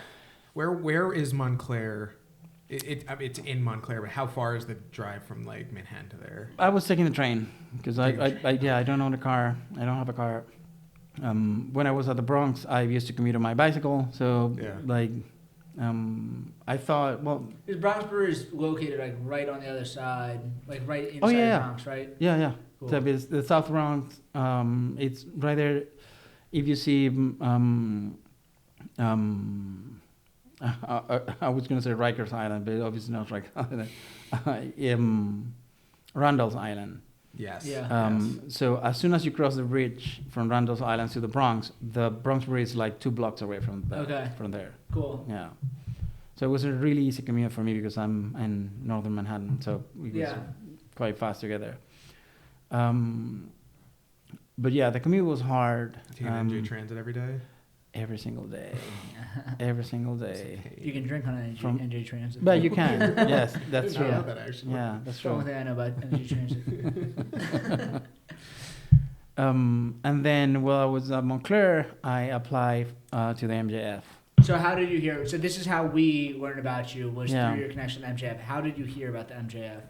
Where is Montclair? It's in Montclair, but how far is the drive from Manhattan to there? I was taking the train because I don't own a car. I don't have a car. When I was at the Bronx, I used to commute on my bicycle. So I thought, well, Is Bronx Brewery is located right on the other side, right inside the Bronx, right? Yeah. Cool. So it's the South Bronx. It's right there. If you see, I was going to say Rikers Island, but obviously not Rikers Island. Randall's Island. Yes. Yeah. So as soon as you cross the bridge from Randall's Island to the Bronx Brewery is 2 blocks away from there. Cool. Yeah. So it was a really easy commute for me because I'm in northern Manhattan, so it was quite fast to get there. But yeah, the commute was hard. Do you NJ Transit every day? Every single day. Every single day. You can drink on NJ Transit. But you can. Yes, that's true. I know that actually. Yeah, that's That's the true. only thing I know about NJ Transit. And then while I was at Montclair, I applied to the MJF. So how did you hear? So this is how we learned about you was Yeah. through your connection to MJF. How did you hear about the MJF?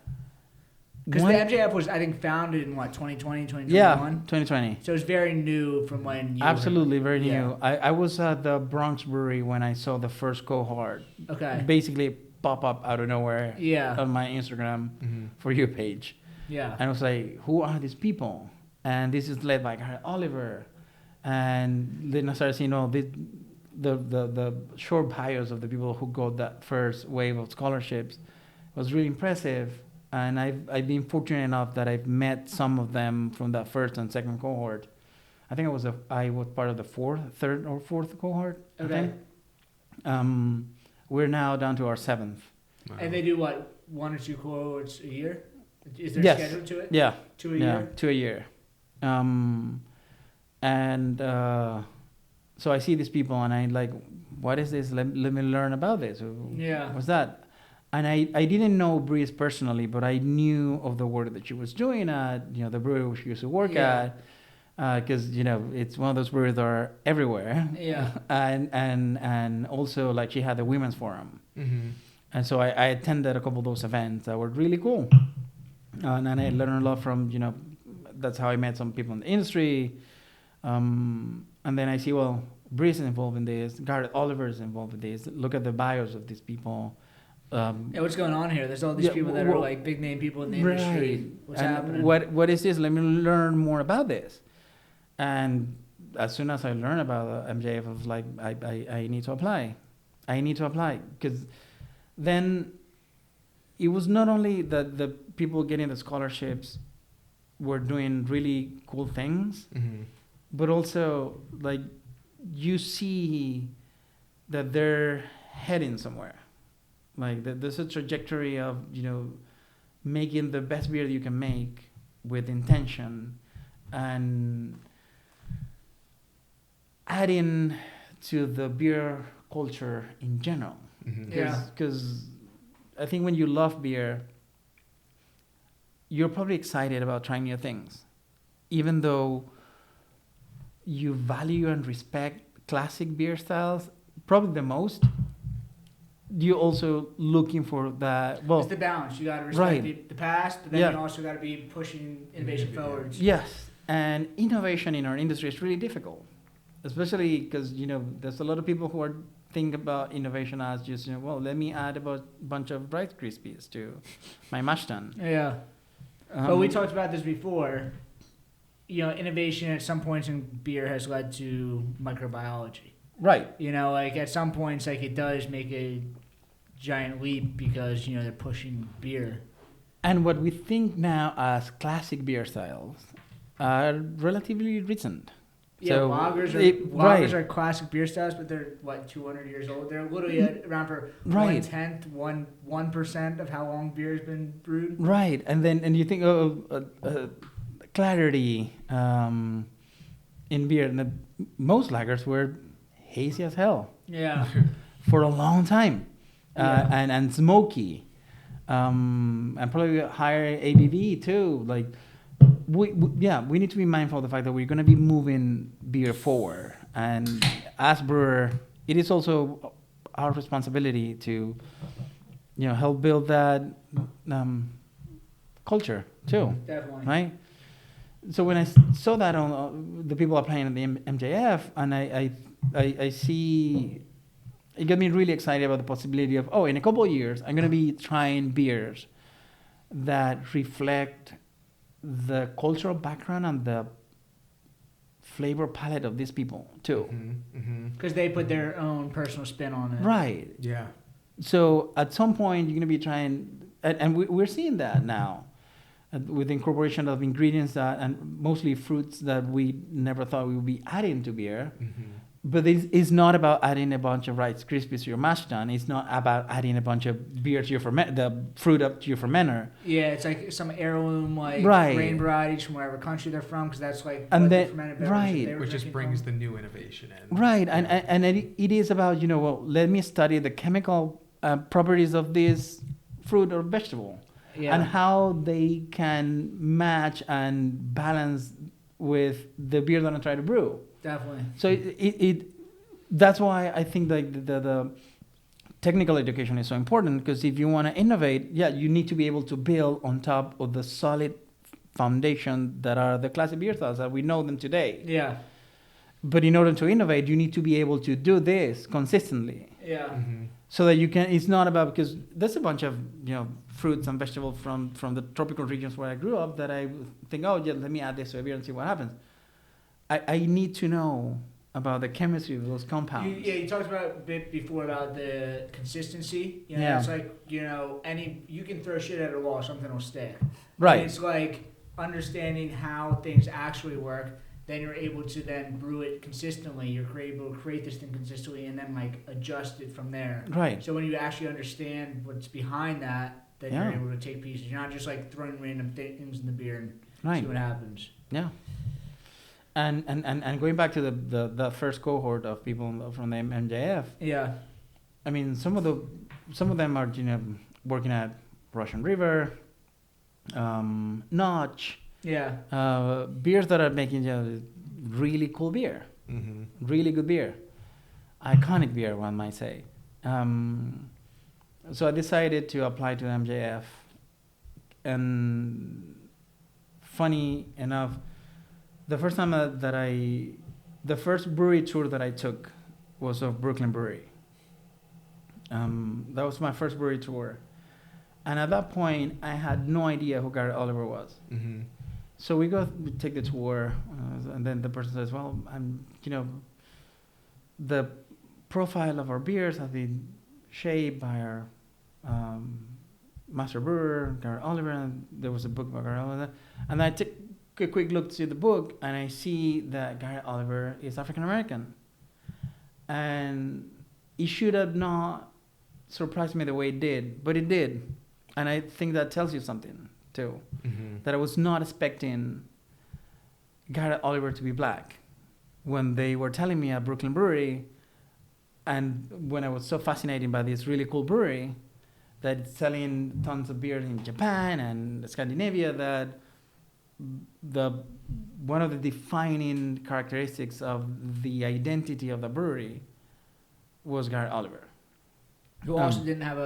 Because the MJF was, I think, founded in 2020, 2021? Yeah, 2020. So it's very new from when you Absolutely, very new. Yeah. I was at the Bronx Brewery when I saw the first cohort. Okay. Basically pop up out of nowhere Yeah. on my Instagram For You page. Yeah. And I was like, who are these people? And this is led by Garrett Oliver. And then I started seeing all the short bios of the people who got that first wave of scholarships. It was really impressive. And I've been fortunate enough that I've met some of them from that first and second cohort. I think I was part of the third or fourth cohort. Okay. We're now down to our 7th. Wow. And they do what, 1 or 2 quotes a year? Is there a schedule to it? Yeah. 2 a year? 2 a year. So I see these people and I like, what is this? Let me learn about this. Yeah. What's that? And I didn't know Breeze personally, but I knew of the work that she was doing at, the brewery she used to work at. Because, it's one of those breweries that are everywhere. Yeah. and also, like, she had the women's forum. Mm-hmm. And so I attended a couple of those events that were really cool. And I learned a lot from, that's how I met some people in the industry. And then I see, well, Breeze is involved in this. Garrett Oliver is involved in this. Look at the bios of these people. What's going on here? There's all these people that are like big name people in the industry. What's happening? What is this? Let me learn more about this. And as soon as I learned about MJF, I was like, I need to apply. I need to apply. Because then it was not only that the people getting the scholarships were doing really cool things, but also, like, you see that they're heading somewhere. Like, there's a trajectory of, making the best beer that you can make with intention and adding to the beer culture in general. Because I think when you love beer, you're probably excited about trying new things. Even though you value and respect classic beer styles, probably the most, you're also looking for that. Well, it's the balance. You got to respect the past, but then you also got to be pushing innovation forwards. Yes, and innovation in our industry is really difficult, especially because there's a lot of people who are thinking about innovation as just let me add a bunch of Rice Krispies to my mash tun. Yeah, but we talked about this before. Innovation at some points in beer has led to microbiology. Right. Like at some points, like it does make a giant leap because they're pushing beer. And what we think now as classic beer styles are relatively recent. Yeah, so lagers are classic beer styles, but they're 200 years old. They're literally around for 1/10, 1% of how long beer has been brewed. Right, and you think clarity in beer. And most lagers were hazy as hell. Yeah. For a long time, and smoky, and probably higher ABV too. Like, we need to be mindful of the fact that we're going to be moving beer forward, and as brewer, it is also our responsibility to, help build that culture too. Definitely. Right. So when I saw that on the people applying at the MJF, and I see, it got me really excited about the possibility of, in a couple of years, I'm going to be trying beers that reflect the cultural background and the flavor palette of these people too. Because they put their own personal spin on it. Right. Yeah. So at some point, you're going to be trying, and we're seeing that now, with the incorporation of ingredients and mostly fruits that we never thought we would be adding to beer. But it's not about adding a bunch of Rice Krispies to your mash tun. It's not about adding a bunch of beer to your the fruit up to your fermenter. Yeah, it's like some heirloom grain varieties from wherever country they're from, because that's the fermented beverage which just brings the new innovation in. Right, and it is about let me study the chemical properties of this fruit or vegetable. Yeah. And how they can match and balance with the beer that I try to brew. Definitely. So that's why I think the technical education is so important, because if you want to innovate, you need to be able to build on top of the solid foundation that are the classic beer styles that we know them today. Yeah. But in order to innovate, you need to be able to do this consistently. Yeah. So that you can, it's not about, because there's a bunch of, fruits and vegetables from the tropical regions where I grew up that I think, let me add this to a beer and see what happens. I need to know about the chemistry of those compounds. You talked about a bit before about the consistency. It's like, you can throw shit at a wall, something will stick. Right. And it's like understanding how things actually work then you're able to then brew it consistently. You're able to create this thing consistently and then like adjust it from there. Right. So when you actually understand what's behind that, then you're able to take pieces. You're not just like throwing random things in the beer and see what happens. Yeah. And going back to the first cohort of people from the MJF. Yeah. I mean, some of them are working at Russian River, Notch. Yeah. Beers that are making really cool beer, really good beer, iconic beer, one might say. So I decided to apply to MJF, and funny enough, the first time the first brewery tour that I took was of Brooklyn Brewery. That was my first brewery tour, and at that point, I had no idea who Garrett Oliver was. So we take the tour, and then the person says, "Well, the profile of our beers has been shaped by our master brewer, Garrett Oliver." And there was a book by Garrett Oliver, and I took a quick look to the book, and I see that Garrett Oliver is African American, and it should have not surprised me the way it did, but it did, and I think that tells you something too. That I was not expecting Garrett Oliver to be black when they were telling me at Brooklyn Brewery, and when I was so fascinated by this really cool brewery that it's selling tons of beer in Japan and Scandinavia, that one of the defining characteristics of the identity of the brewery was Garrett Oliver. Who also didn't have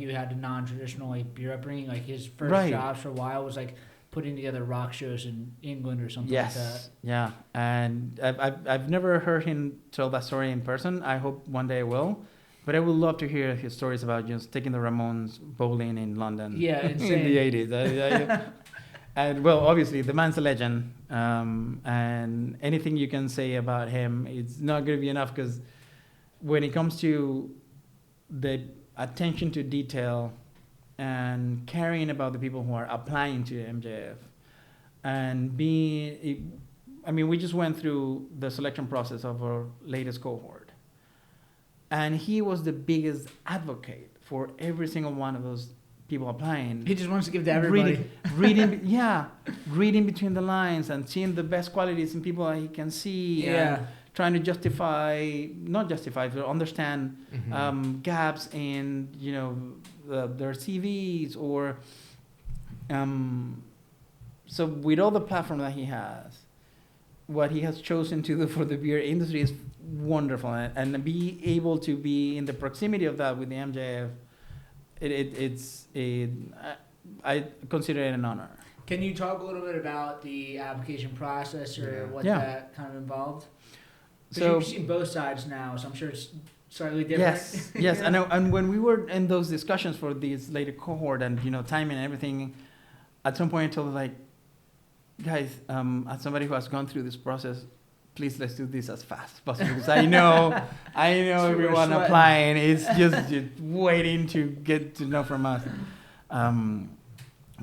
you had a non-traditional like beer upbringing. Like his first jobs for a while was like putting together rock shows in England or something like that. Yeah, and I've never heard him tell that story in person. I hope one day I will, but I would love to hear his stories about just taking the Ramones bowling in London. Yeah, in the 80s. And well, obviously the man's a legend, and anything you can say about him, it's not going to be enough, because when it comes to the attention to detail and caring about the people who are applying to MJF, and we just went through the selection process of our latest cohort, and he was the biggest advocate for every single one of those people applying. He just wants to give to everybody. Reading between the lines and seeing the best qualities in people that he can see. Yeah. Trying to but understand gaps in their CVs, or so with all the platform that he has, what he has chosen to do for the beer industry is wonderful, and be able to be in the proximity of that with the MJF, I consider it an honor. Can you talk a little bit about the application process or what that kind of involved? So you've seen both sides now, so I'm sure it's slightly different. Yes. And when we were in those discussions for this later cohort and timing and everything, at some point I told them, like, guys, as somebody who has gone through this process, please let's do this as fast as possible, because I know everyone applying is just waiting to get to know from us.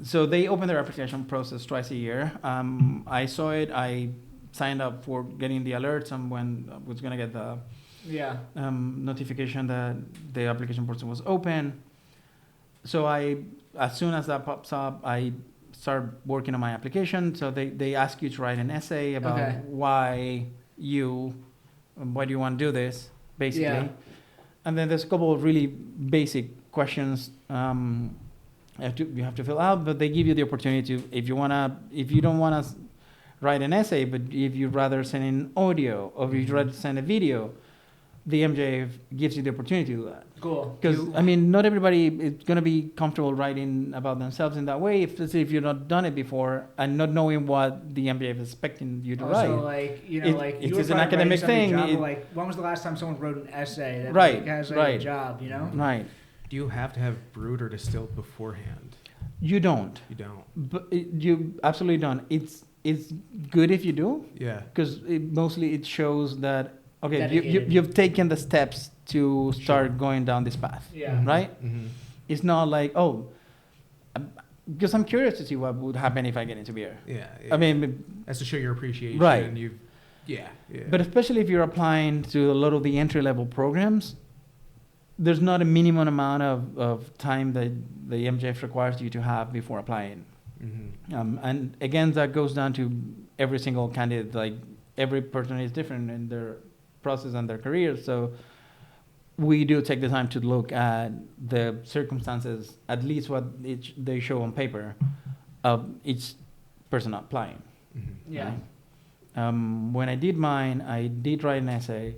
So they open their application process twice a year. I saw it. I signed up for getting the alerts on when I was going to get the notification that the application process was open. So as soon as that pops up, I start working on my application. So they ask you to write an essay about why do you want to do this, basically. Yeah. And then there's a couple of really basic questions you have to fill out, but they give you the opportunity to, if you don't want to write an essay, but if you'd rather send an audio or if you'd rather send a video, the MJF gives you the opportunity to do that. Cool. Because, not everybody is going to be comfortable writing about themselves in that way, if you've not done it before and not knowing what the MJF is expecting you to write. Also, it is an academic thing. When was the last time someone wrote an essay that has a job, Right. Do you have to have brewed or distilled beforehand? You don't. You don't. But you absolutely don't. It's good if you do. Yeah. Because mostly it shows that, you've taken the steps to start going down this path. Yeah. Right? Mm-hmm. It's not like, because I'm curious to see what would happen if I get into beer. Yeah. I mean, that's to show your appreciation. Right. And yeah. But especially if you're applying to a lot of the entry-level programs, there's not a minimum amount of time that the MJF requires you to have before applying. Mm-hmm. And again, that goes down to every single candidate. Like, every person is different in their process and their career. So we do take the time to look at the circumstances, at least what they show on paper, of each person applying. Mm-hmm. Yeah. Right? When I did mine, I did write an essay.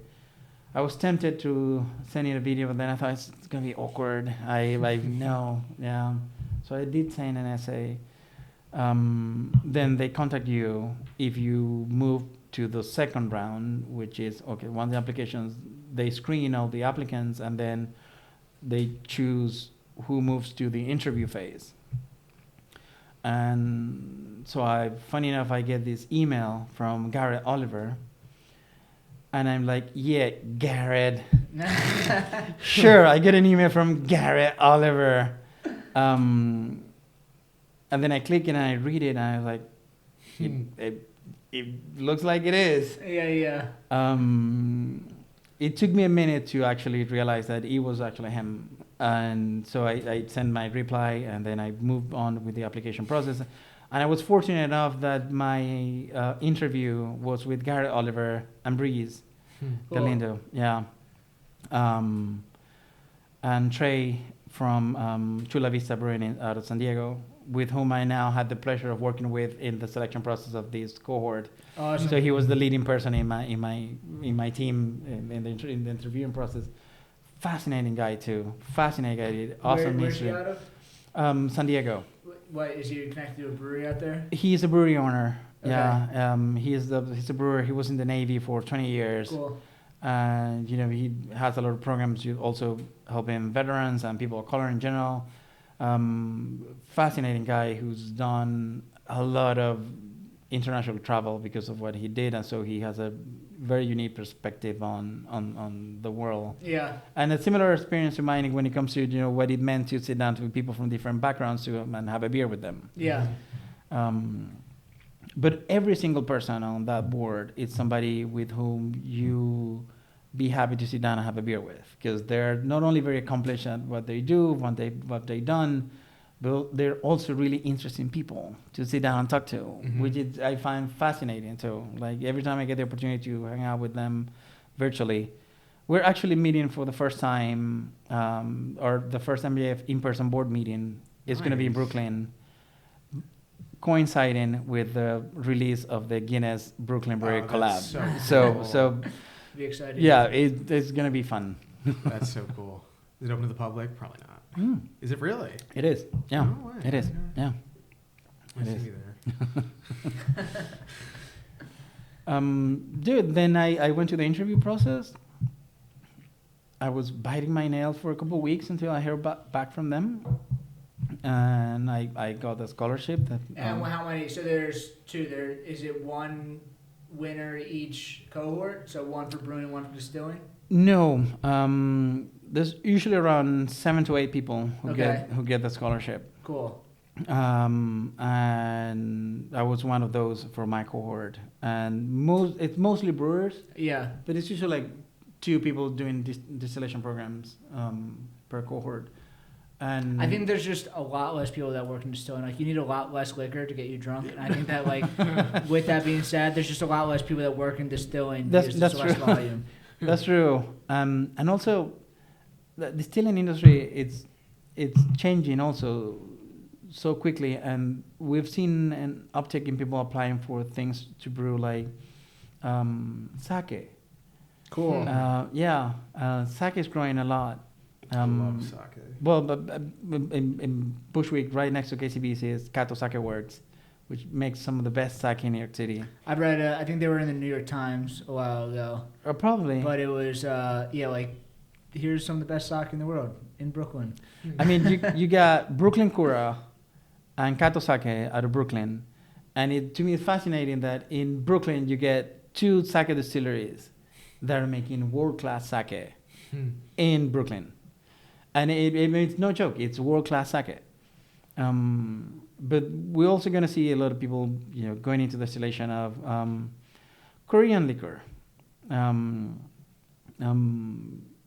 I was tempted to send in a video, but then I thought it's going to be awkward. I know, yeah. So I did send an essay. Then they contact you if you move to the second round, which is, okay, once the applications, they screen all the applicants, and then they choose who moves to the interview phase. And so funny enough, I get this email from Garrett Oliver, and I'm like, yeah, Garrett. Sure, I get an email from Garrett Oliver. And then I click and I read it, and I was like, it looks like it is. Yeah. It took me a minute to actually realize that it was actually him. And so I sent my reply, and then I moved on with the application process. And I was fortunate enough that my interview was with Garrett Oliver and Breeze Galindo. Yeah. And Trey from Chula Vista Brewing out of San Diego, with whom I now had the pleasure of working with in the selection process of this cohort. Awesome. So he was the leading person in my team in the interviewing process. Fascinating guy too. Fascinating guy. Awesome Where's history. he out of? San Diego. What, is he connected to a brewery out there? He's a brewery owner. Okay. Yeah. He's a brewer. He was in the Navy for 20 years. Cool. And he has a lot of programs to also helping veterans and people of color in general. Fascinating guy who's done a lot of international travel because of what he did, and so he has a very unique perspective on the world. Yeah. And a similar experience to mine when it comes to what it meant to sit down with people from different backgrounds and have a beer with them. Yeah. But every single person on that board is somebody with whom you be happy to sit down and have a beer with, because they're not only very accomplished at what they do, what they've done, but they're also really interesting people to sit down and talk to, which I find fascinating too. Like, every time I get the opportunity to hang out with them virtually, we're actually meeting for the first time, or the first MBF in-person board meeting is going to be in Brooklyn, coinciding with the release of the Guinness Brooklyn Brewery collab. So Be excited. yeah, it's going to be fun. That's so cool. Is it open to the public? Probably not. Is it really? It is. Yeah. No way. It is. Yeah. Nice It to is. be there. Dude, then I went to the interview process. I was biting my nails for a couple of weeks until I heard back from them. And I got the scholarship. And how many? So there's two. There is it one winner each cohort? So one for brewing, one for distilling. No. There's usually around 7 to 8 people who Okay. get the scholarship. Cool. And I was one of those for my cohort. And it's mostly brewers, Yeah. but it's usually like 2 people doing distillation programs per cohort. And I think there's just a lot less people that work in distilling. Like, you need a lot less liquor to get you drunk. And I think that, like, with that being said, there's just a lot less people that work in distilling. That's because there's less true. volume. That's true. And also, the distilling industry, it's changing also so quickly, and we've seen an uptick in people applying for things to brew, like sake. Cool. Sake is growing a lot. I love sake. Well, but in Bushwick, right next to KCBC, is Kato Sake Works, which makes some of the best sake in New York City. I've read, I think they were in the New York Times a while ago. Or probably. But it was, like, here's some of the best sake in the world in Brooklyn. I mean, you got Brooklyn Kura and Kato Sake out of Brooklyn. And to me, it's fascinating that in Brooklyn, you get 2 sake distilleries that are making world-class sake in Brooklyn. And it's no joke. It's world-class sake. But we're also going to see a lot of people, going into distillation of Korean liquor.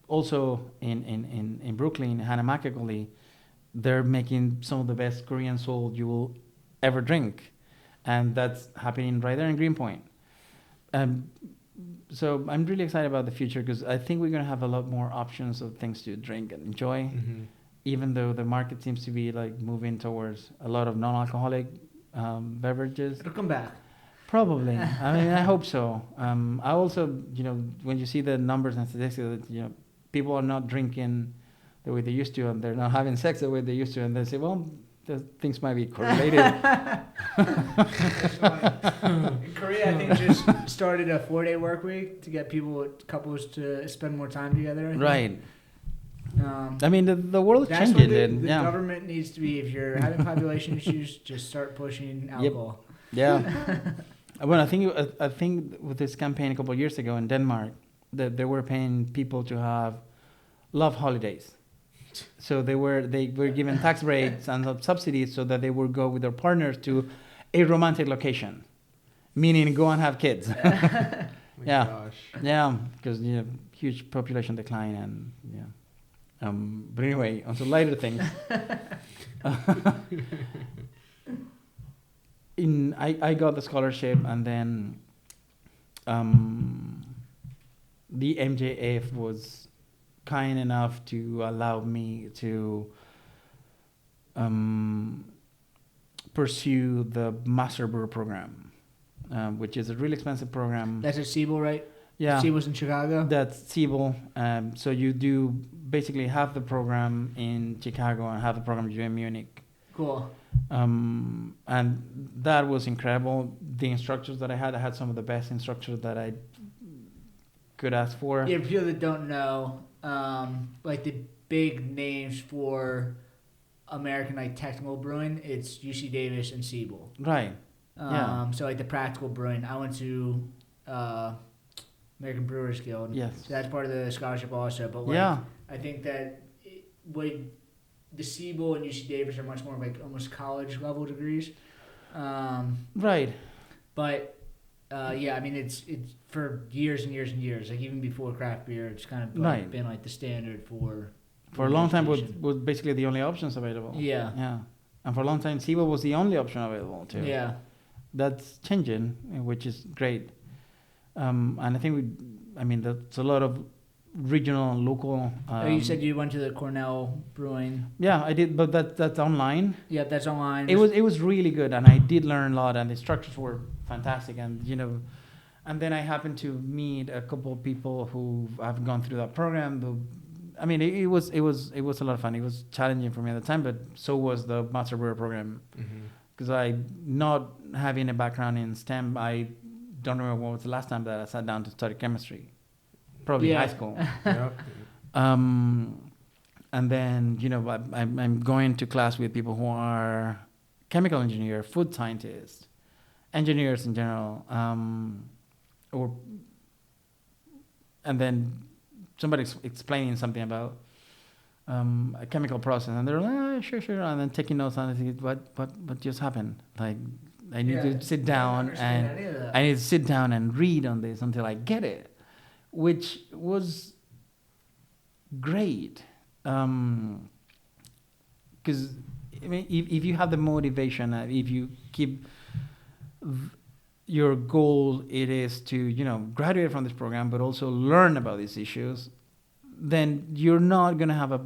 Also in Brooklyn, Hanamaka Gully, they're making some of the best Korean salt you will ever drink, and that's happening right there in Greenpoint. So I'm really excited about the future because I think we're going to have a lot more options of things to drink and enjoy. Mm-hmm. Even though the market seems to be like moving towards a lot of non-alcoholic beverages. It'll come back. Probably. I mean, I hope so. I also, when you see the numbers and statistics, people are not drinking the way they used to, and they're not having sex the way they used to, and they say, well, the things might be correlated. In Korea, I think just started a 4-day work week to get couples to spend more time together. Right. I mean, the world that's changing. The government needs to be, if you're having population issues, just start pushing alcohol. Yep. Yeah. Well, I think with this campaign a couple of years ago in Denmark, that they were paying people to have love holidays. So they were given tax breaks and subsidies so that they would go with their partners to a romantic location, meaning go and have kids. Yeah. Gosh. Yeah, because huge population decline and yeah. But anyway, on to lighter things. I got the scholarship, and then the MJF was kind enough to allow me to pursue the Master Brewer program, which is a really expensive program. That's at Siebel, right? Yeah. Siebel's in Chicago? That's Siebel. So you do basically half the program in Chicago and half the program you do in Munich. Cool. And that was incredible. The instructors that I had some of the best instructors that I could ask for. Yeah, for people that don't know, like the big names for American like technical brewing, it's UC Davis and Siebel. Right. Yeah. So like the practical brewing, I went to American Brewers Guild. Yes. So that's part of the scholarship also. But like, I think that the Siebel and UC Davis are much more like almost college level degrees. Right. But I mean it's for years and years and years. Like even before craft beer, it's kind of like been like the standard for a long time was basically the only options available. Yeah. Yeah. And for a long time, Siebel was the only option available too. Yeah. That's changing, which is great. And I think that's a lot of regional and local. You said you went to the Cornell Brewing. Yeah, I did, but that's online. Yeah, that's online. It was really good, and I did learn a lot, and the instructors were fantastic, and and then I happened to meet a couple of people who have gone through that program. It was a lot of fun. It was challenging for me at the time, but so was the Master Brewer program, because I, not having a background in STEM, I don't remember what was the last time that I sat down to study chemistry. Probably high school. Yep. And then, I'm going to class with people who are chemical engineer, food scientists, engineers in general, and then somebody explaining something about a chemical process, and they're like, sure, and then taking notes on it. What just happened? Like, I need to sit down and read on this until I get it, which was great. Because if you have the motivation, if you keep your goal, it is to graduate from this program, but also learn about these issues, then you're not gonna have a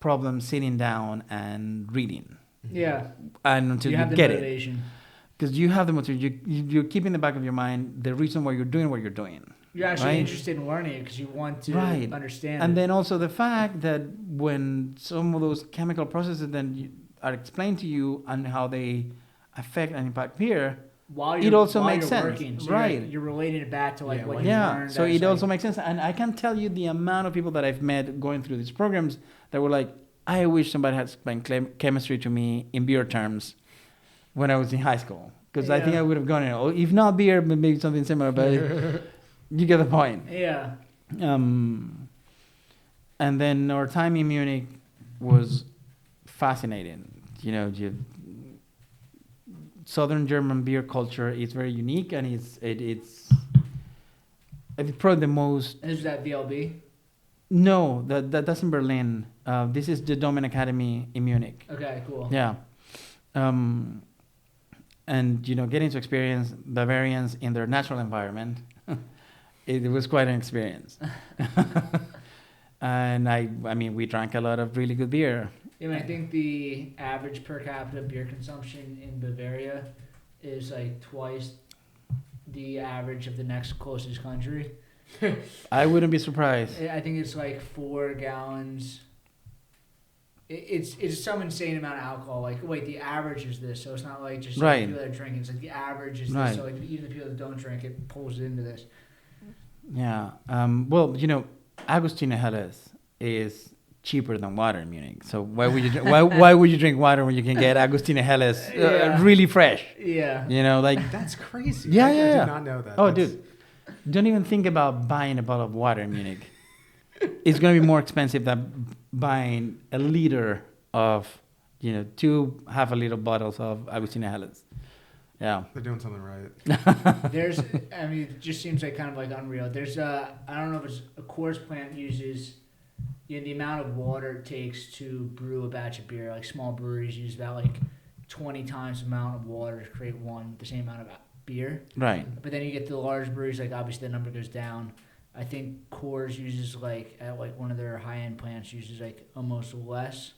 problem sitting down and reading. Yeah. And until you get it. Because you have the motivation, you're keeping in the back of your mind the reason why you're doing what you're doing. You're actually interested in learning it because you want to understand and then also the fact that when some of those chemical processes then are explained to you and how they affect and impact beer, it also makes sense. Working. So you're relating it back to what you learned. So it also makes sense. And I can tell you the amount of people that I've met going through these programs that were like, I wish somebody had explained chemistry to me in beer terms when I was in high school. Because I think I would have gone if not beer, but maybe something similar. But you get the point. Yeah. And then our time in Munich was fascinating. Southern German beer culture is very unique, and it's probably the most. And is that VLB? No, that's in Berlin. This is the Domain Academy in Munich. Okay, cool. Yeah. And getting to experience Bavarians in their natural environment, it was quite an experience. And I mean, we drank a lot of really good beer. Yeah, I think the average per capita beer consumption in Bavaria is like twice the average of the next closest country. I wouldn't be surprised. I think it's like 4 gallons. It's some insane amount of alcohol. Like, wait, the average is this, so it's not like just right. people that are drinking. It's like the average is right. this, so like even the people that don't drink, it pulls it into this. Yeah. Well, Agostino Helles is cheaper than water in Munich. So why would you why would you drink water when you can get Agostino Helles really fresh? Yeah. That's crazy. Yeah, I did not know that. Oh, dude, don't even think about buying a bottle of water in Munich. It's going to be more expensive than buying a liter of, 2 half-a-liter bottles of Agostino Helles. Yeah. They're doing something right. It just seems like kind of like unreal. There's I don't know if it's a Coors plant uses, the amount of water it takes to brew a batch of beer. Like small breweries use about like 20 times the amount of water to create the same amount of beer. Right. But then you get the large breweries, like obviously the number goes down. I think Coors uses at one of their high-end plants uses like almost less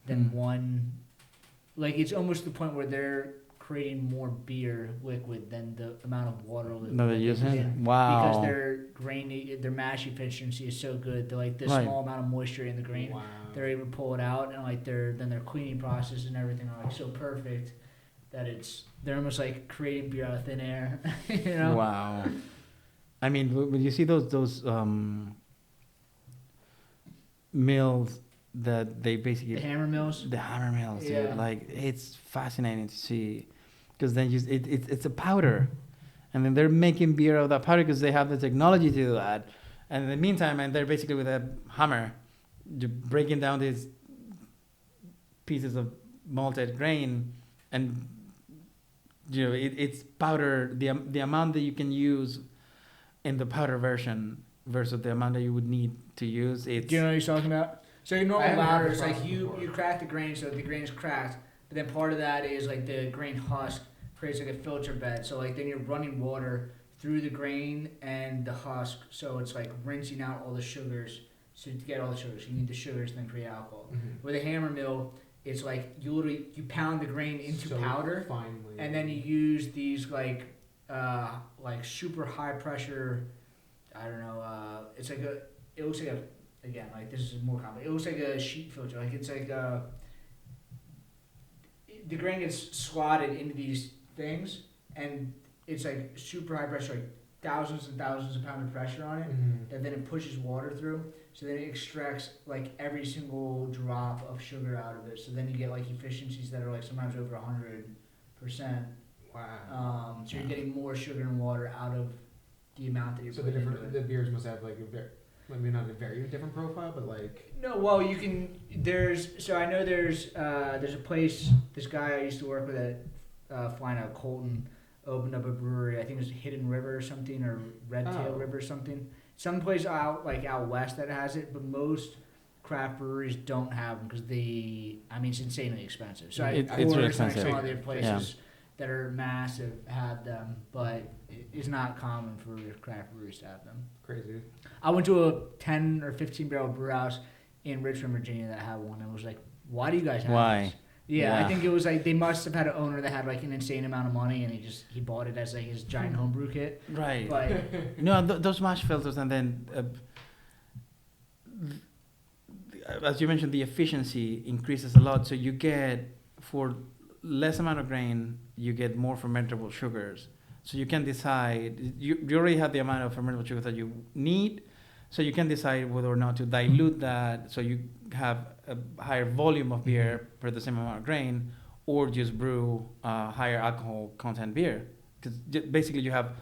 than one. Like it's almost the point where they're creating more beer liquid than the amount of water liquid. No, they're using. Wow. Because their mash efficiency is so good. They're like the small amount of moisture in the grain, they're able to pull it out, and like their cleaning process and everything are like so perfect that they're almost like creating beer out of thin air. Wow. I mean, when you see those mills that they basically the hammer mills, yeah. Dude, like it's fascinating to see, because then it's a powder, and then they're making beer out of that powder because they have the technology to do that, and in the meantime, they're basically with a hammer, breaking down these pieces of malted grain, and it's powder. The amount that you can use in the powder version versus the amount that you would need to use. Do you know what he's talking about? So your normal lauter is like you crack the grain, so the grain is cracked, but then part of that is like the grain husk creates like a filter bed. So like then you're running water through the grain and the husk, so it's like rinsing out all the sugars. So to get all the sugars, you need the sugars, then create alcohol. Mm-hmm. With a hammer mill, it's like you pound the grain into powder, finely, and then you use these like super high pressure. I don't know. It looks like again, like this is more common. It looks like a sheet filter. Like it's like the grain gets slotted into these things, and it's like super high pressure, like thousands and thousands of pounds of pressure on it, and then it pushes water through. So then it extracts like every single drop of sugar out of it. So then you get like efficiencies that are like sometimes over 100%. Wow. So you're getting more sugar and water out of the amount that you're putting into it. The beers must have like not a very different profile, but like. No, well you can. I know there's a place. This guy I used to work with at flying out of Colton opened up a brewery. I think it was Hidden River or something, or Red Tail River or something. Some place out west that has it, but most craft breweries don't have them because it's insanely expensive. So it's really expensive. Some other places that are massive have them, but it's not common for craft breweries to have them. Crazy. I went to a 10 or 15 barrel brew house in Richmond, Virginia that had one. And was like, why do you guys have this? Yeah, I think it was like they must have had an owner that had like an insane amount of money, and he bought it as like his giant homebrew kit. Right. But those mash filters, and then as you mentioned, the efficiency increases a lot. So you get, for less amount of grain, you get more fermentable sugars. So you can decide, you already have the amount of fermentable sugars that you need, so you can decide whether or not to dilute that so you have a higher volume of beer for the same amount of grain, or just brew higher alcohol content beer. Because basically you have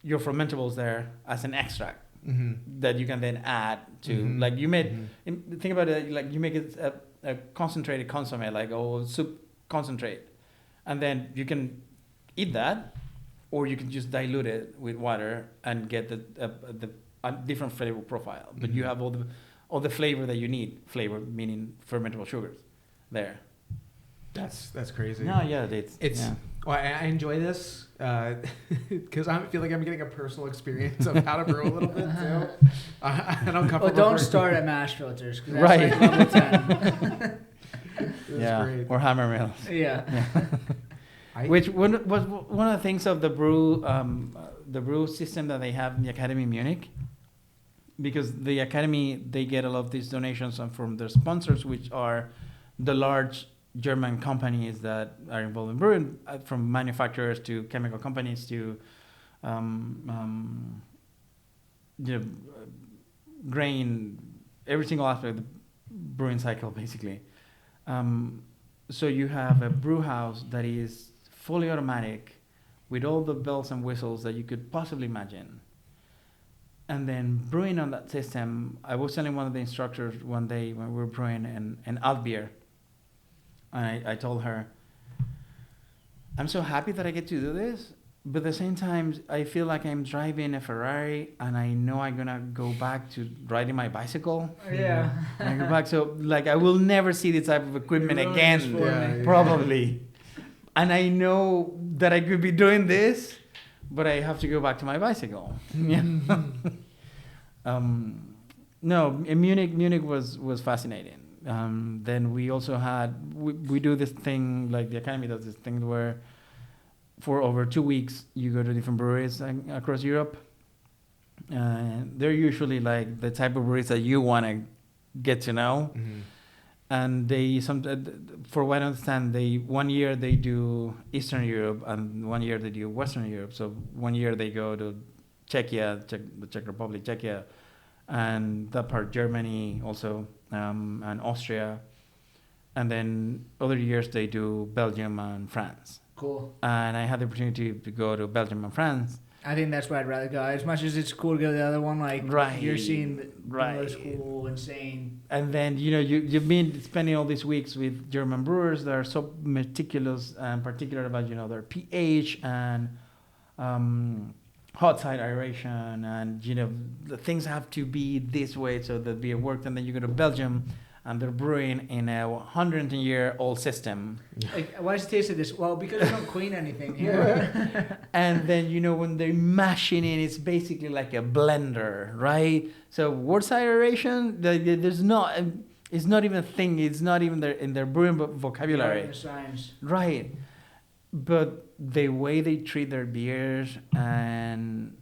your fermentables there as an extract. that you can then add to. Like you made, think about it, like you make it a concentrated consommé, like soup concentrate, and then you can eat that, or you can just dilute it with water and get a different flavor profile. But you have all the flavor that you need. Flavor meaning fermentable sugars there. That's crazy. No, yeah, it's Well, I enjoy this because I feel like I'm getting a personal experience of how to brew a little bit too. I don't come. Well, don't start at mash filters, because that's right. like level 10. Yeah, great. or hammer mills. Yeah. Which was one of the things of the brew system that they have in the Academy in Munich, because the Academy, they get a lot of these donations from their sponsors, which are the large German companies that are involved in brewing, from manufacturers to chemical companies to grain, every single aspect of the brewing cycle, basically. So you have a brew house that is fully automatic with all the bells and whistles that you could possibly imagine. And then brewing on that system, I was telling one of the instructors one day when we were brewing an alt beer, and I told her, I'm so happy that I get to do this, but at the same time, I feel like I'm driving a Ferrari, and I know I'm gonna go back to riding my bicycle. Yeah. And I go back, so like I will never see this type of equipment again, probably. And I know that I could be doing this, but I have to go back to my bicycle. No, in Munich was fascinating. Then we also had, we do this thing, like the Academy does this thing where for over 2 weeks you go to different breweries across Europe. They're usually like the type of breweries that you want to get to know. And they, for what I understand, 1 year they do Eastern Europe and 1 year they do Western Europe. So 1 year they go to Czechia, the Czech Republic, Czechia, and that part, Germany also, and Austria. And then other years they do Belgium and France. Cool. And I had the opportunity to go to Belgium and France. I think that's where I'd rather go. As much as it's cool to go to the other one, like you're seeing the most cool, insane. And then you've been spending all these weeks with German brewers that are so meticulous and particular about their pH and hot side aeration, and the things have to be this way so that beer works. And then you go to Belgium and they're brewing in a 110-year-old system. Like, why does it taste like this? Well, because they don't clean anything here. And then, when they're mashing it, it's basically like a blender, right? So wort side aeration, it's not even a thing. It's not even in their brewing vocabulary. The science. Right. But the way they treat their beers and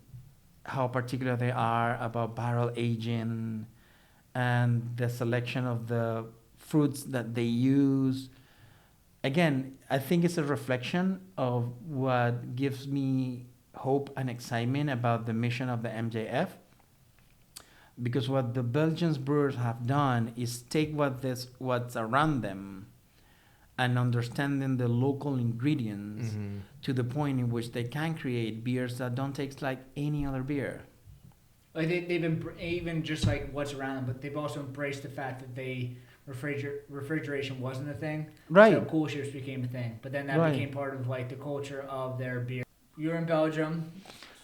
how particular they are about barrel aging and the selection of the fruits that they use. Again, I think it's a reflection of what gives me hope and excitement about the mission of the MJF. Because what the Belgian brewers have done is take what's around them and understanding the local ingredients to the point in which they can create beers that don't taste like any other beer. Like they've even just like what's around them, but they've also embraced the fact that refrigeration wasn't a thing. Right. So cool ships became a thing, but then that became part of like the culture of their beer. You're in Belgium,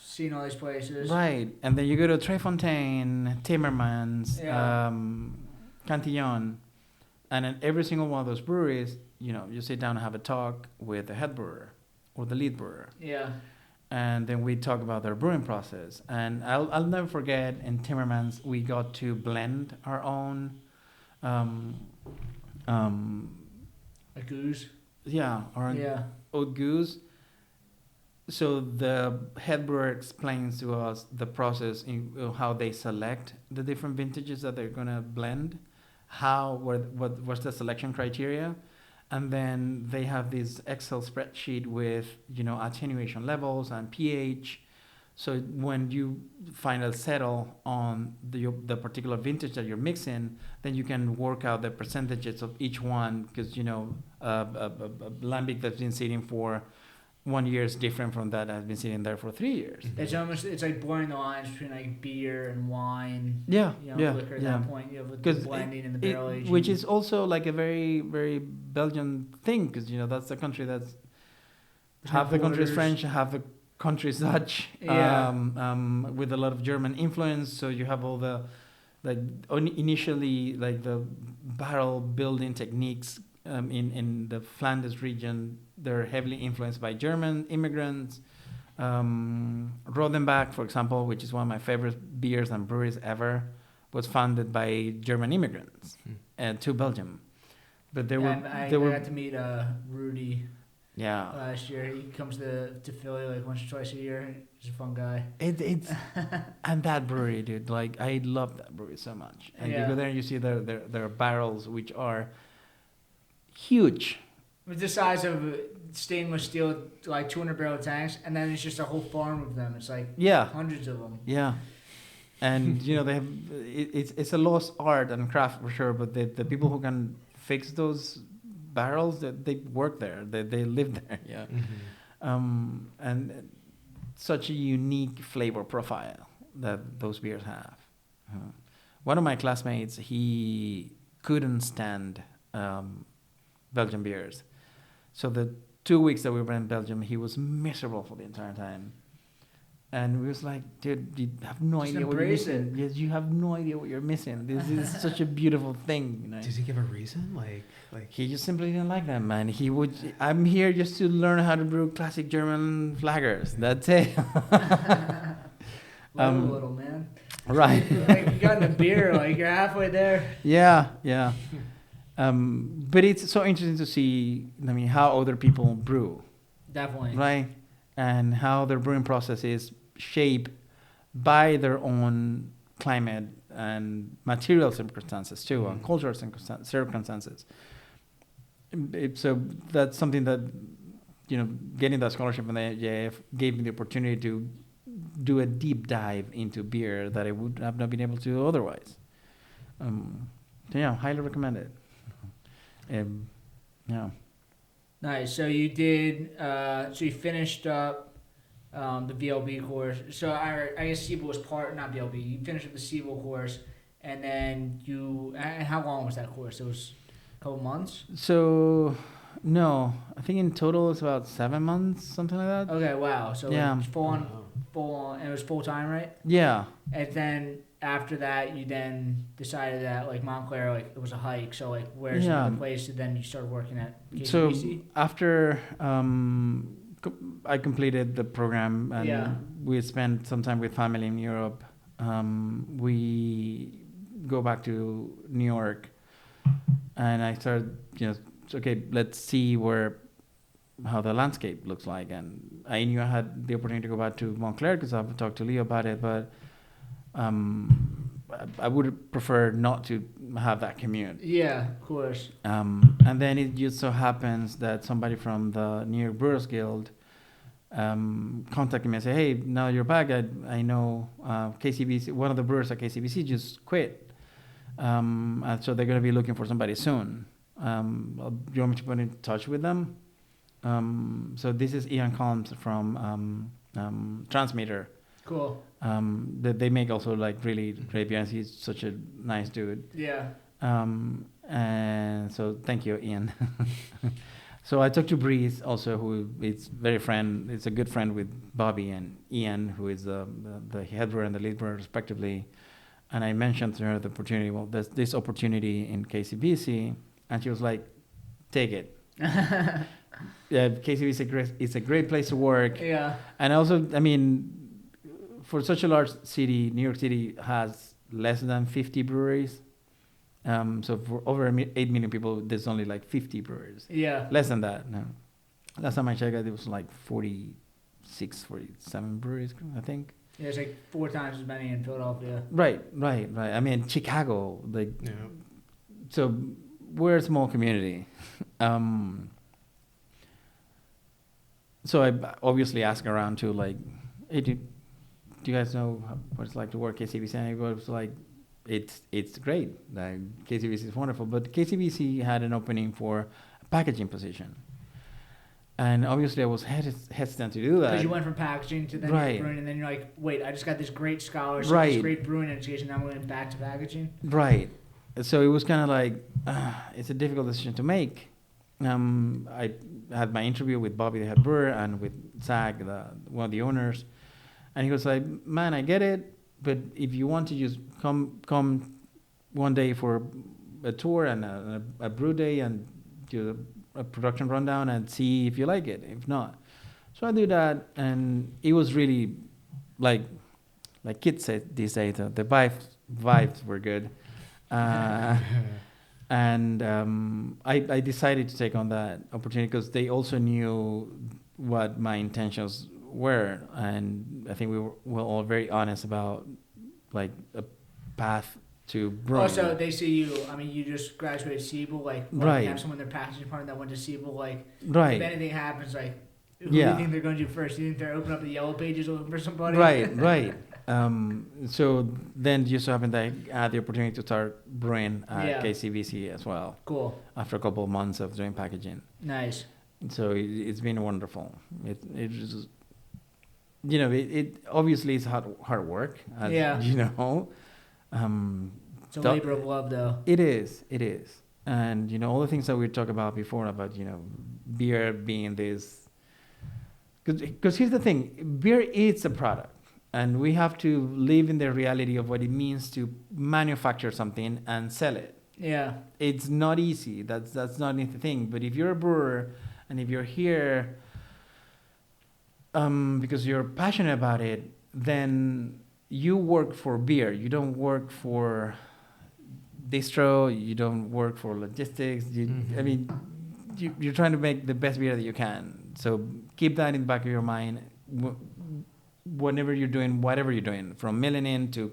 seeing all these places. Right, and then you go to Trefontaine, Timmermans, Cantillon, and in every single one of those breweries, you sit down and have a talk with the head brewer or the lead brewer. Yeah. And then we talk about their brewing process. And I'll never forget, in Timmermans, we got to blend our own... a goose? Yeah, oat goose. So the head brewer explains to us the process in how they select the different vintages that they're going to blend, what's the selection criteria. And then they have this Excel spreadsheet with, attenuation levels and pH. So when you finally settle on the particular vintage that you're mixing, then you can work out the percentages of each one. Because, a lambic that's been sitting for 1 year is different from that has been sitting there for 3 years. It's like blurring the lines between like beer and wine. Yeah, Liquor at that point. You have the blending and the barrel aging, which is also like a very, very Belgian thing, because that's the country that's half the country is French, half the country is Dutch, with a lot of German influence. So you have all the initially like the barrel building techniques in the Flanders region. They're heavily influenced by German immigrants. Rodenbach, for example, which is one of my favorite beers and breweries ever, was founded by German immigrants to Belgium. But I got to meet Rudy. Yeah. Last year, he comes to Philly like once or twice a year. He's a fun guy. It's and that brewery, dude. Like I love that brewery so much. And you go there and you see their barrels, which are huge. It's the size of stainless steel, like 200 barrel tanks, and then it's just a whole farm of them. It's like hundreds of them. Yeah. And they have it's a lost art and craft for sure. But the people who can fix those barrels, they work there, they live there. Yeah. And such a unique flavor profile that those beers have. One of my classmates, he couldn't stand Belgian beers, so the 2 weeks that we were in Belgium, he was miserable for the entire time. And we was like, dude, you have no idea what you're missing. Yes, you have no idea what you're missing. This is such a beautiful thing. Does he give a reason? Like he just simply didn't like them, man. I'm here just to learn how to brew classic German lagers. That's it. Little man. Right. Like you got in a beer, like you're halfway there. Yeah. But it's so interesting to see, how other people brew. Definitely. Right? And how their brewing process is shaped by their own climate and material circumstances too, and cultural circumstances. So that's something that, getting that scholarship from the AJF gave me the opportunity to do a deep dive into beer that I would have not been able to do otherwise. Highly recommend it. Nice. So you did. So you finished up the VLB course. So I guess Siebel was not VLB. You finished up the Siebel course, and then And how long was that course? It was a couple months. So, no, I think in total it's about 7 months, something like that. Okay. Wow. So full on, and it was full time, right? Yeah. And then after that, you then decided that like Montclair, like it was a hike. So like, where's the place? And then you started working at KCBC? So after I completed the program and we spent some time with family in Europe, we go back to New York, and I started, okay, let's see how the landscape looks like. And I knew I had the opportunity to go back to Montclair because I've talked to Leo about it, but I would prefer not to have that commute. Yeah, of course. And then it just so happens that somebody from the New York Brewers Guild contacted me and said, hey, now you're back. I know KCBC, one of the brewers at KCBC just quit. And so they're going to be looking for somebody soon. Do you want me to put in touch with them? So this is Ian Collins from Transmitter. Cool. They make also like really great beers. He's such a nice dude. Yeah. And so thank you, Ian. So I talked to Breeze also, who is it's a good friend with Bobby and Ian, who is the head brewer and the lead brewer respectively. And I mentioned to her the opportunity. Well, there's this opportunity in KCBC, and she was like, "Take it." KCBC is a great place to work. Yeah. And also, for such a large city, New York City has less than 50 breweries. So for over 8 million people, there's only like 50 breweries. Yeah. Less than that. No. Last time I checked, it was like 47 breweries, I think. Yeah, it's like 4 times as many in Philadelphia. Right. Chicago, so we're a small community. So I obviously asked around too, like, hey, do you guys know what it's like to work KCBC? And it was like, it's great. Like, KCBC is wonderful, but KCBC had an opening for a packaging position. And obviously, I was hesitant to do that. Because you went from packaging to then brewing, and then you're like, wait, I just got this great scholarship, this great brewing education, now I'm going back to packaging. Right. So it was kind of like, it's a difficult decision to make. I had my interview with Bobby, the head brewer, and with Zach, one of the owners. And he was like, man, I get it, but if you want to just come one day for a tour and a brew day and do a production rundown and see if you like it. If not, so I do that, and it was really like kids say these days. The vibes were good, and I decided to take on that opportunity because they also knew what my intentions were, and I think we were all very honest about like a path to brewing. Also, they see you. I mean, you just graduated Siebel. Like, you have someone in their packaging department that went to Siebel. Like, if anything happens, like, who do you think they're going to do first? Do you think they're opening up the yellow pages looking for somebody? Right. So then just so happened that I had the opportunity to start brewing at KCBC as well. Cool. After a couple of months of doing packaging. Nice. So it's been wonderful. It just, it obviously is hard work. As you know. It's a labor of love, though. It is. And, all the things that we talked about before about, beer being this. Because here's the thing. Beer is a product. And we have to live in the reality of what it means to manufacture something and sell it. Yeah. It's not easy. That's not the thing. But if you're a brewer and if you're here because you're passionate about it, then you work for beer. You don't work for distro. You don't work for logistics. I mean, you're trying to make the best beer that you can. So keep that in the back of your mind. Whatever you're doing, from milling in to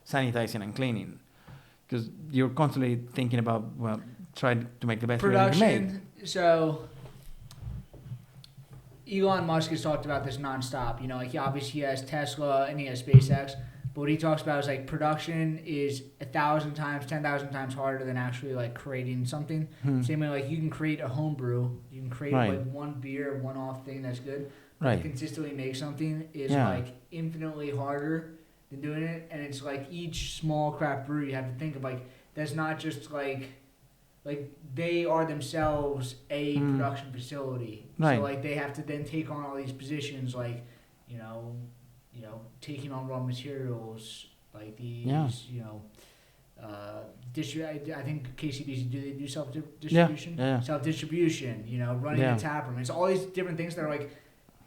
sanitizing and cleaning, because you're constantly thinking about trying to make the best production. Beer you can make. So Elon Musk has talked about this nonstop. Like obviously he has Tesla and he has SpaceX, but what he talks about is like production is 1,000 times, 10,000 times harder than actually like creating something. Same way, like you can create a home brew, you can create like one beer, one-off thing that's good. But to consistently make something is like infinitely harder than doing it, and it's like each small craft brewery you have to think of like that's not just like they are themselves a production facility. So like they have to then take on all these positions like taking on raw materials like these I think KCBC do self-distribution? Self-distribution, running a tap room. It's all these different things that are like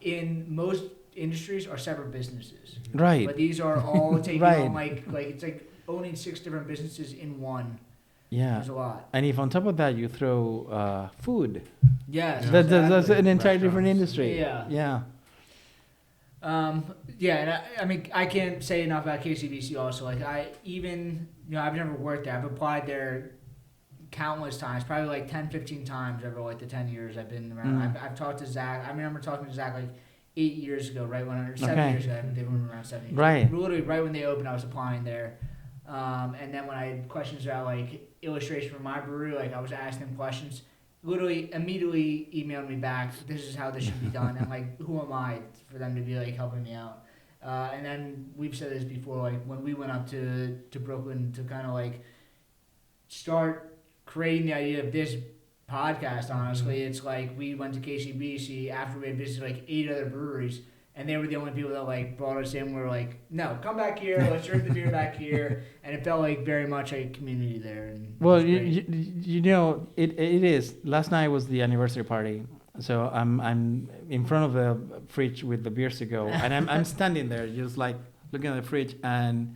in most industries are separate businesses. Right. But these are all taking on like it's like owning 6 different businesses in one. Yeah. There's a lot. And if on top of that you throw food. Yes. That's an entirely different industry. Yeah. And I mean, I can't say enough about KCBC also. Like I've never worked there. I've applied there countless times, probably like 10, 15 times over like the 10 years I've been around. I've talked to Zach. I remember talking to Zach like 8 years ago, right when, or 7 years ago. They've been around 7 years. Right. Literally right when they opened, I was applying there. And then when I had questions about like illustration for my brewery, like I was asking them questions. Literally immediately emailed me back, this is how this should be done. I'm like, who am I for them to be like helping me out? And then we've said this before, like when we went up to Brooklyn to kind of like start creating the idea of this podcast, honestly, it's like we went to KCBC after we had visited like 8 other breweries, and they were the only people that like brought us in. We were like, no, come back here, let's drink the beer back here, and it felt like very much a community there. And well, it is. Last night was the anniversary party, so I'm in front of the fridge with the beers to go, and I'm standing there just like looking at the fridge, and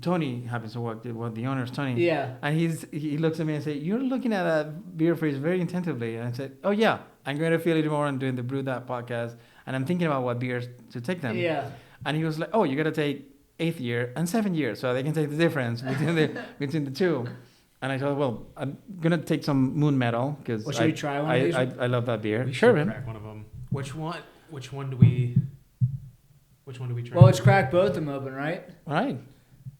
Tony happens to work, the owner's Tony. Yeah. And he looks at me and says, "You're looking at a beer fridge very intensively." And I said, "Oh yeah, I'm going to feel it tomorrow. I'm doing the Brew That podcast, and I'm thinking about what beers to take them." Yeah. And he was like, "Oh, you got to take 8th year and 7th year, so they can take the difference between the two." And I thought, well, I'm gonna take some Moon Metal because should we try one of these? I love that beer. We sure, should crack one of them. Which one do we try? Well, let's crack both of them open, right? Right.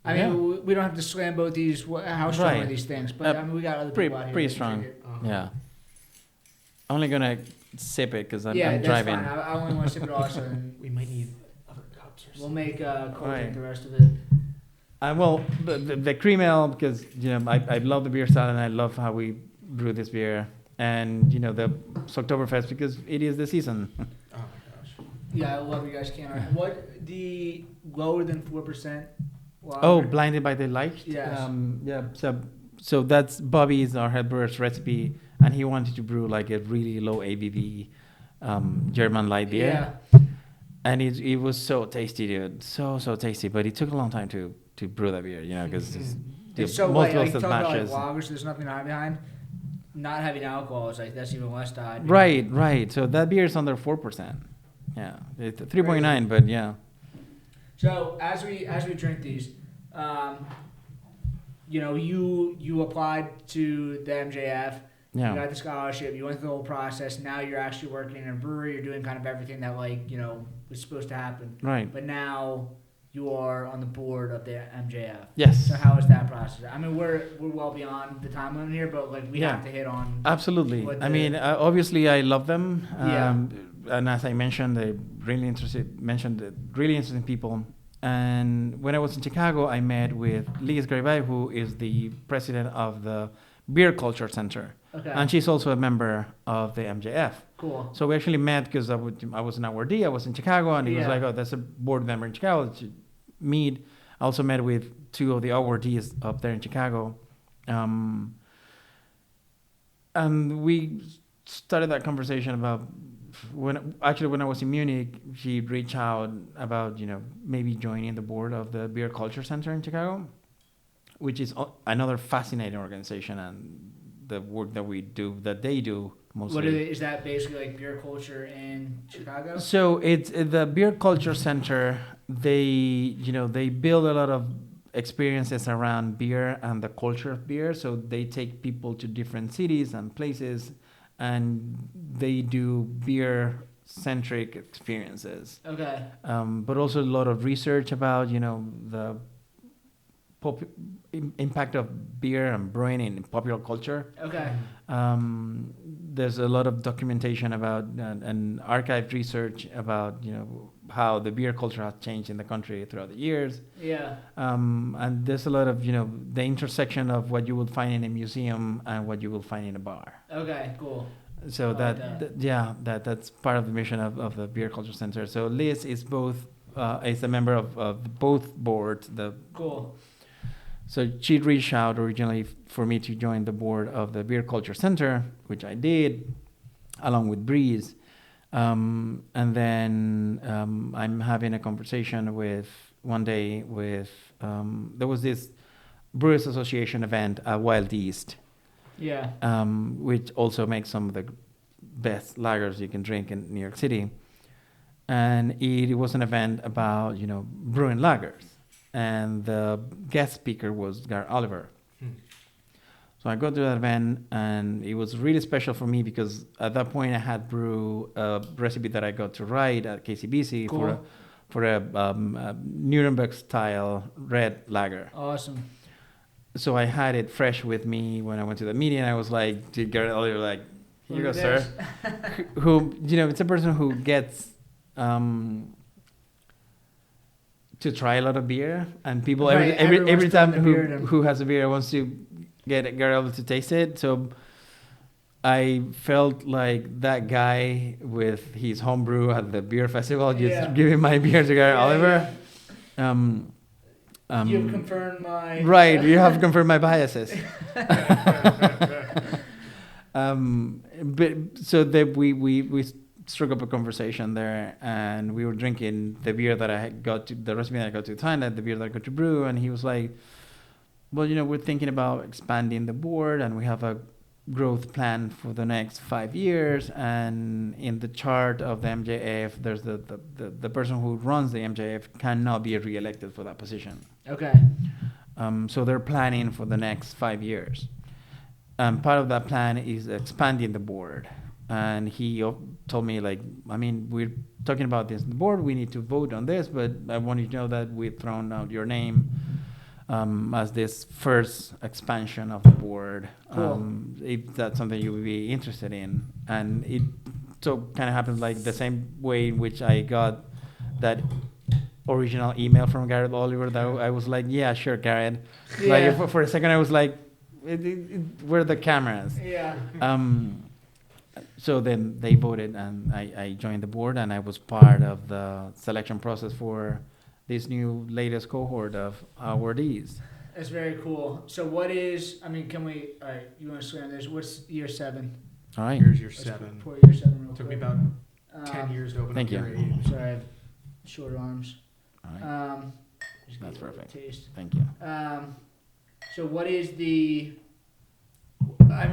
I mean, we don't have to slam both these. How strong are these things? But I mean, we got other people out here. Pretty strong. Yeah. only gonna sip it because I'm that's driving. fine. I only want to sip it also. And We might need other cups or something. we'll make cold Right. drink the rest of it. Well, the cream ale, because I love the beer style and I love how we brew this beer, and the Oktoberfest because it is the season. Oh my gosh. Yeah, I love you guys can. What the lower than 4%? Oh, blinded by the light. Yes. Yeah. So that's Bobby's, our head brewer's recipe, and he wanted to brew like a really low ABV German light beer. Yeah. And it was so tasty, dude. So tasty, but it took a long time to brew that beer, because It's so most like roasted talking about mashes. lagers, there's nothing to hide behind. Not having alcohol is like that's even less to hide behind. Right. So that beer is under 4%. Yeah, it's 3.9, but yeah. So as we drink these, you applied to the MJF. Yeah. You got the scholarship. You went through the whole process. Now you're actually working in a brewery. You're doing kind of everything that was supposed to happen. Right. But now you are on the board of the MJF. Yes. So how is that process? I mean, we're well beyond the time limit here, but we have to hit on. Absolutely. I mean, obviously, I love them. Yeah. And as I mentioned, they're really interesting people. And when I was in Chicago, I met with Liz Garibay, who is the president of the Beer Culture Center. Okay. And she's also a member of the MJF. Cool. So we actually met because I was in awardee. I was in Chicago, and he was like, "Oh, that's a board member in Chicago. Let's meet." I also met with two of the awardees up there in Chicago. And we started that conversation about when I was in Munich, she reached out about, maybe joining the board of the Beer Culture Center in Chicago, which is another fascinating organization, and the work that they do mostly. Is that basically like beer culture in Chicago? So it's the Beer Culture Center. They build a lot of experiences around beer and the culture of beer. So they take people to different cities and places, and they do beer-centric experiences. Okay. But also a lot of research about the impact of beer and brewing in popular culture. Okay. There's a lot of documentation about and archived research about how the beer culture has changed in the country throughout the years. Yeah. And there's a lot of the intersection of what you will find in a museum and what you will find in a bar. Okay. Cool. So that's part of the mission of the Beer Culture Center. So Liz is is a member of both boards. Cool. So she reached out originally for me to join the board of the Beer Culture Center, which I did, along with Breeze. And then I'm having a conversation one day with, there was this Brewers Association event at Wild East. Yeah. Which also makes some of the best lagers you can drink in New York City. And it was an event about, brewing lagers. And the guest speaker was Gar Oliver. So I go to that event, and it was really special for me because at that point I had brewed a recipe that I got to write at KCBC for a Nuremberg style red lager. Awesome. So I had it fresh with me when I went to the meeting. I was like to Garrett Oliver, like, "Here you go, sir." Who it's a person who gets to try a lot of beer, and people every time who has a beer wants to get Garrett Oliver to taste it. So I felt like that guy with his homebrew at the beer festival, just giving my beer to Garrett Oliver. Yeah. You've confirmed my... Right, you have confirmed my biases. But so that we struck up a conversation there, and we were drinking the beer that I got to, the recipe that I got to Thailand, the beer that I got to brew, and he was like, "Well, we're thinking about expanding the board, and we have a growth plan for the next 5 years, and in the chart of the MJF, there's the person who runs the MJF cannot be re-elected for that position." Okay. So they're planning for the next 5 years. Part of that plan is expanding the board. And he told me, like, I mean, we're talking about this in the board. We need to vote on this, but I want you to know that we've thrown out your name as this first expansion of the board. Cool. If that's something you would be interested in. And it so kind of happens like the same way in which I got that original email from Garrett Oliver that I was like, yeah, sure, Garrett. Yeah. Like for a second I was like, where are the cameras? Yeah. So then they voted, and I joined the board, and I was part of the selection process for this new latest cohort of awardees. That's very cool. So what is, can we, all right, you want to swing on this? What's year 7? All right. Here's your Let's 7. pour year 7 real Took quick. me about 10 years to open Thank up you. your 8. Sorry, I have short arms. All right. Just That's give it a perfect. Taste. Thank you. So what is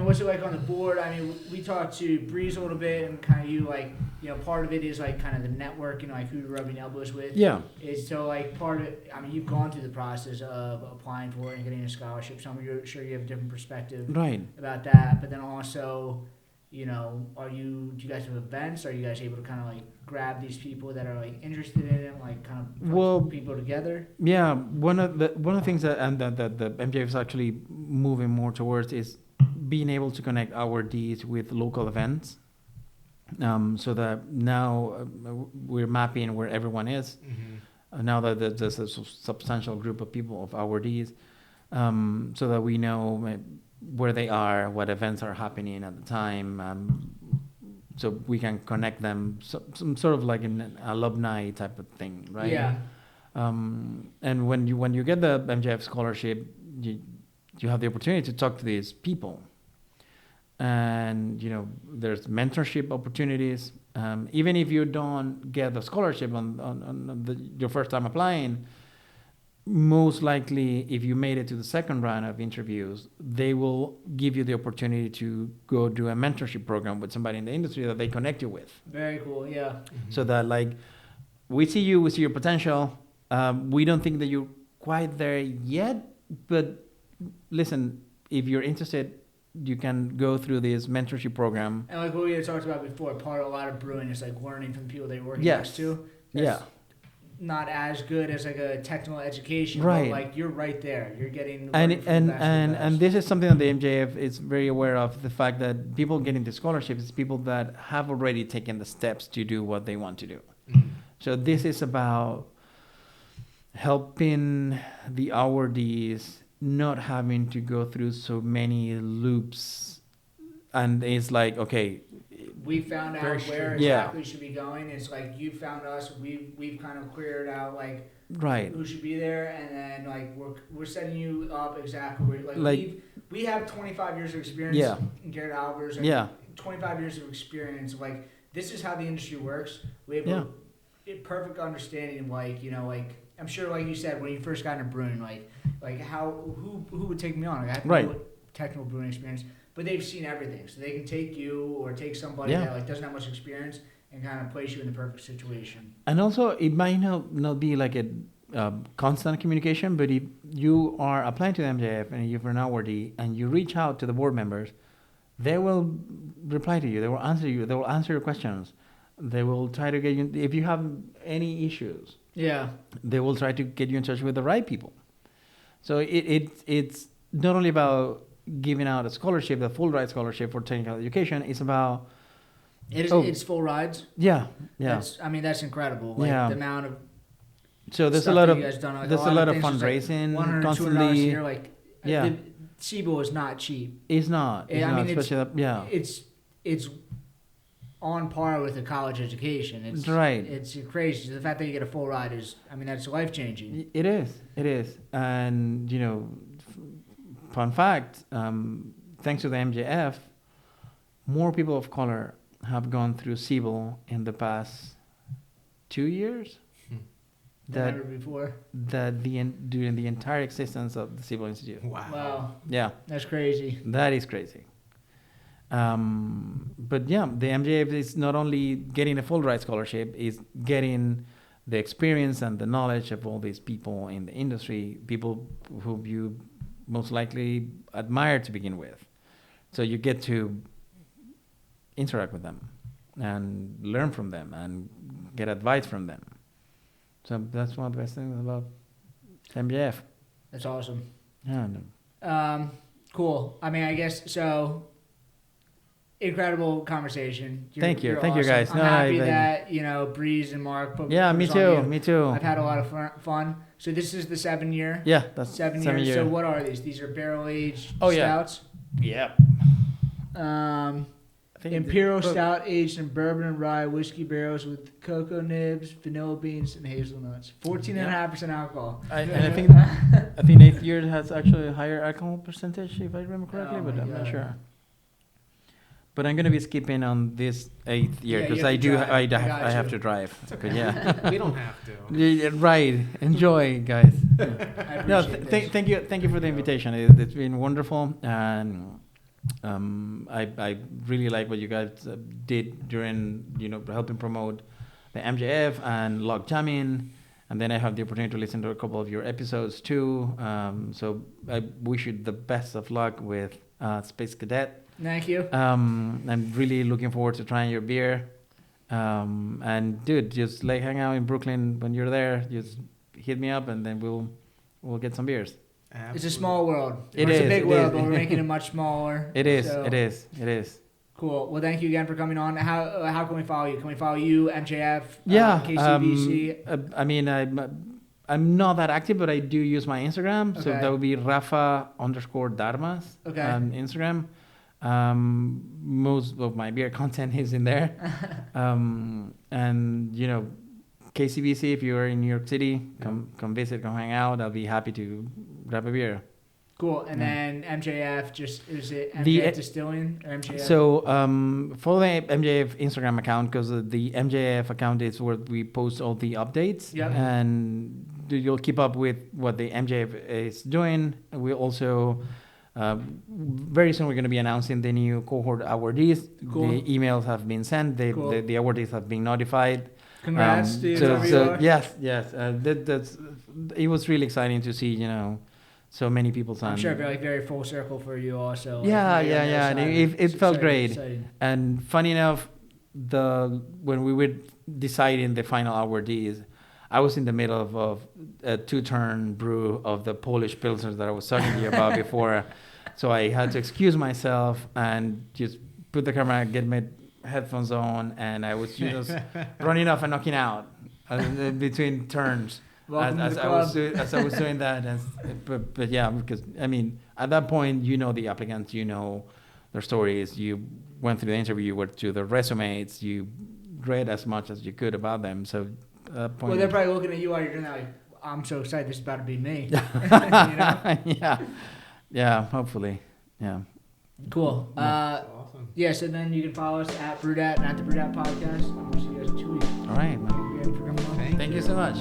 what's it like on the board? We talked to Breeze a little bit, and kind of you like, part of it is like kind of the networking, like who you're rubbing elbows with. Yeah. Is so like part of it, you've gone through the process of applying for it and getting a scholarship. So I'm sure you have a different perspective Right. about that. But then also, do you guys have events? Are you guys able to kind of like grab these people that are like interested in it, like kind of put people together? Yeah, one of the things that the MJF is actually moving more towards is being able to connect awardees with local events, so that now we're mapping where everyone is. Mm-hmm. Now that there's a substantial group of people of awardees, so that we know where they are, what events are happening at the time, so we can connect them, some sort of like an alumni type of thing, right? Yeah. And when you get the MJF scholarship, you have the opportunity to talk to these people, and there's mentorship opportunities. Even if you don't get the scholarship on your first time applying, most likely if you made it to the second round of interviews, they will give you the opportunity to go do a mentorship program with somebody in the industry that they connect you with. Very cool. Yeah. Mm-hmm. So that like, we see your potential. We don't think that you're quite there yet, but listen, if you're interested, you can go through this mentorship program. And like what we had talked about before, part of a lot of brewing is like learning from the people they work Yes. next to. Yeah. Not as good as like a technical education, Right. but like you're right there. You're getting And learning from the best of the best. and this is something that the MJF is very aware of, the fact that people getting the scholarships is people that have already taken the steps to do what they want to do. Mm-hmm. So this is about helping the awardees not having to go through so many loops, and it's like, okay, we found out Very where true. exactly should be going. It's like you found us. We've kind of cleared out like right, who should be there, and then like we're setting you up exactly where like we have 25 years of experience. Yeah. In Garrett Albers. Like, yeah, 25 years of experience. Like this is how the industry works. We have a perfect understanding of like I'm sure like you said when you first got into brewing like how who would take me on? Like, I have no technical brewing experience. But they've seen everything, so they can take you or take somebody that like doesn't have much experience and kind of place you in the perfect situation. and also it might not be like a constant communication, but if you are applying to the MJF and you're an awardee and you reach out to the board members, they will reply to you. They will answer you. They will answer your questions. They will try to get you. If you have any issues, they will try to get you in touch with the right people. So it's not only about giving out a scholarship, the full ride scholarship for technical education. It's about it's full rides. Yeah. That's incredible. Like the amount of so there's a stuff lot that of you guys done, like, there's a lot of things, fundraising like $100, constantly. $200 a year, like the CBO is not cheap. It's not. It's on par with a college education. It's right. It's crazy. The fact that you get a full ride is, that's life changing. It is, and fun fact, thanks to the MJF, more people of color have gone through CBIL in the past 2 years than ever before. During the entire existence of the CBIL Institute. Wow. Yeah. That's crazy. That is crazy. But yeah, the MJF is not only getting a full ride scholarship, is getting the experience and the knowledge of all these people in the industry, people who you most likely admire to begin with. So you get to interact with them and learn from them and get advice from them. So that's one of the best things about MJF. That's awesome. Yeah. No. Cool. I mean, I guess so. Incredible conversation. Thank you awesome. guys. I'm happy that Breeze and Mark put. Yeah, me too. Me too. I've had a lot of fun. So this is the 7 year. Yeah, that's 7 years. So what are these? These are barrel aged stouts. Yeah. Imperial stout aged in bourbon and rye whiskey barrels with cocoa nibs, vanilla beans, and hazelnuts. 14.5% alcohol. I think 8th year has actually a higher alcohol percentage, if I remember correctly, but I'm not sure. But I'm gonna be skipping on this 8th year because I have to drive. Okay. But yeah, we don't have to. Yeah, right. Enjoy, guys. No, thank you for the invitation. It's been wonderful, and I really like what you guys did during helping promote the MJF and log jamming, and then I have the opportunity to listen to a couple of your episodes too. So I wish you the best of luck with Space Cadet. Thank you. I'm really looking forward to trying your beer. And dude, just hang out in Brooklyn when you're there. Just hit me up, and then we'll get some beers. Absolutely. It's a small world. It's a big world, but we're making it much smaller. It is. So. It is. Cool. Well, thank you again for coming on. How can we follow you? Can we follow you, MJF? Yeah. KCBC. I mean, I'm not that active, but I do use my Instagram. Okay. So that would be Rafa_D'Armas on Instagram. Most of my beer content is in there. And KCBC, if you're in New York City, come visit, come hang out. I'll be happy to grab a beer. Cool. And then MJF, is it MJF Distilling or MJF? So follow the MJF Instagram account, because the MJF account is where we post all the updates. Yep. And you'll keep up with what the MJF is doing. We also very soon we're going to be announcing the new cohort awardees. Cool. The emails have been sent. The awardees have been notified. Congrats to you. So yes. It was really exciting to see, so many people signed. I'm sure very full circle for you also. Yeah. And it felt great. Exciting. And funny enough, when we were deciding the final awardees, I was in the middle of a 2-turn brew of the Polish Pilsners that I was talking to you about before. So I had to excuse myself and just put the camera, get my headphones on, and I was just running off and knocking out between turns as I was doing that. But yeah, because I mean, at that point, the applicants, their stories, you went through the interview, you went through the resumes, you read as much as you could about them. So at that point, well, they're probably looking at you while you're doing that. Like, I'm so excited, this is about to be me. Yeah, hopefully. Yeah. Cool. Awesome. Yeah, so then you can follow us at Brewdat and at the Brewdat Podcast. I'll see you guys in 2 weeks. All right, man. Thank you for coming on. Thank you so much.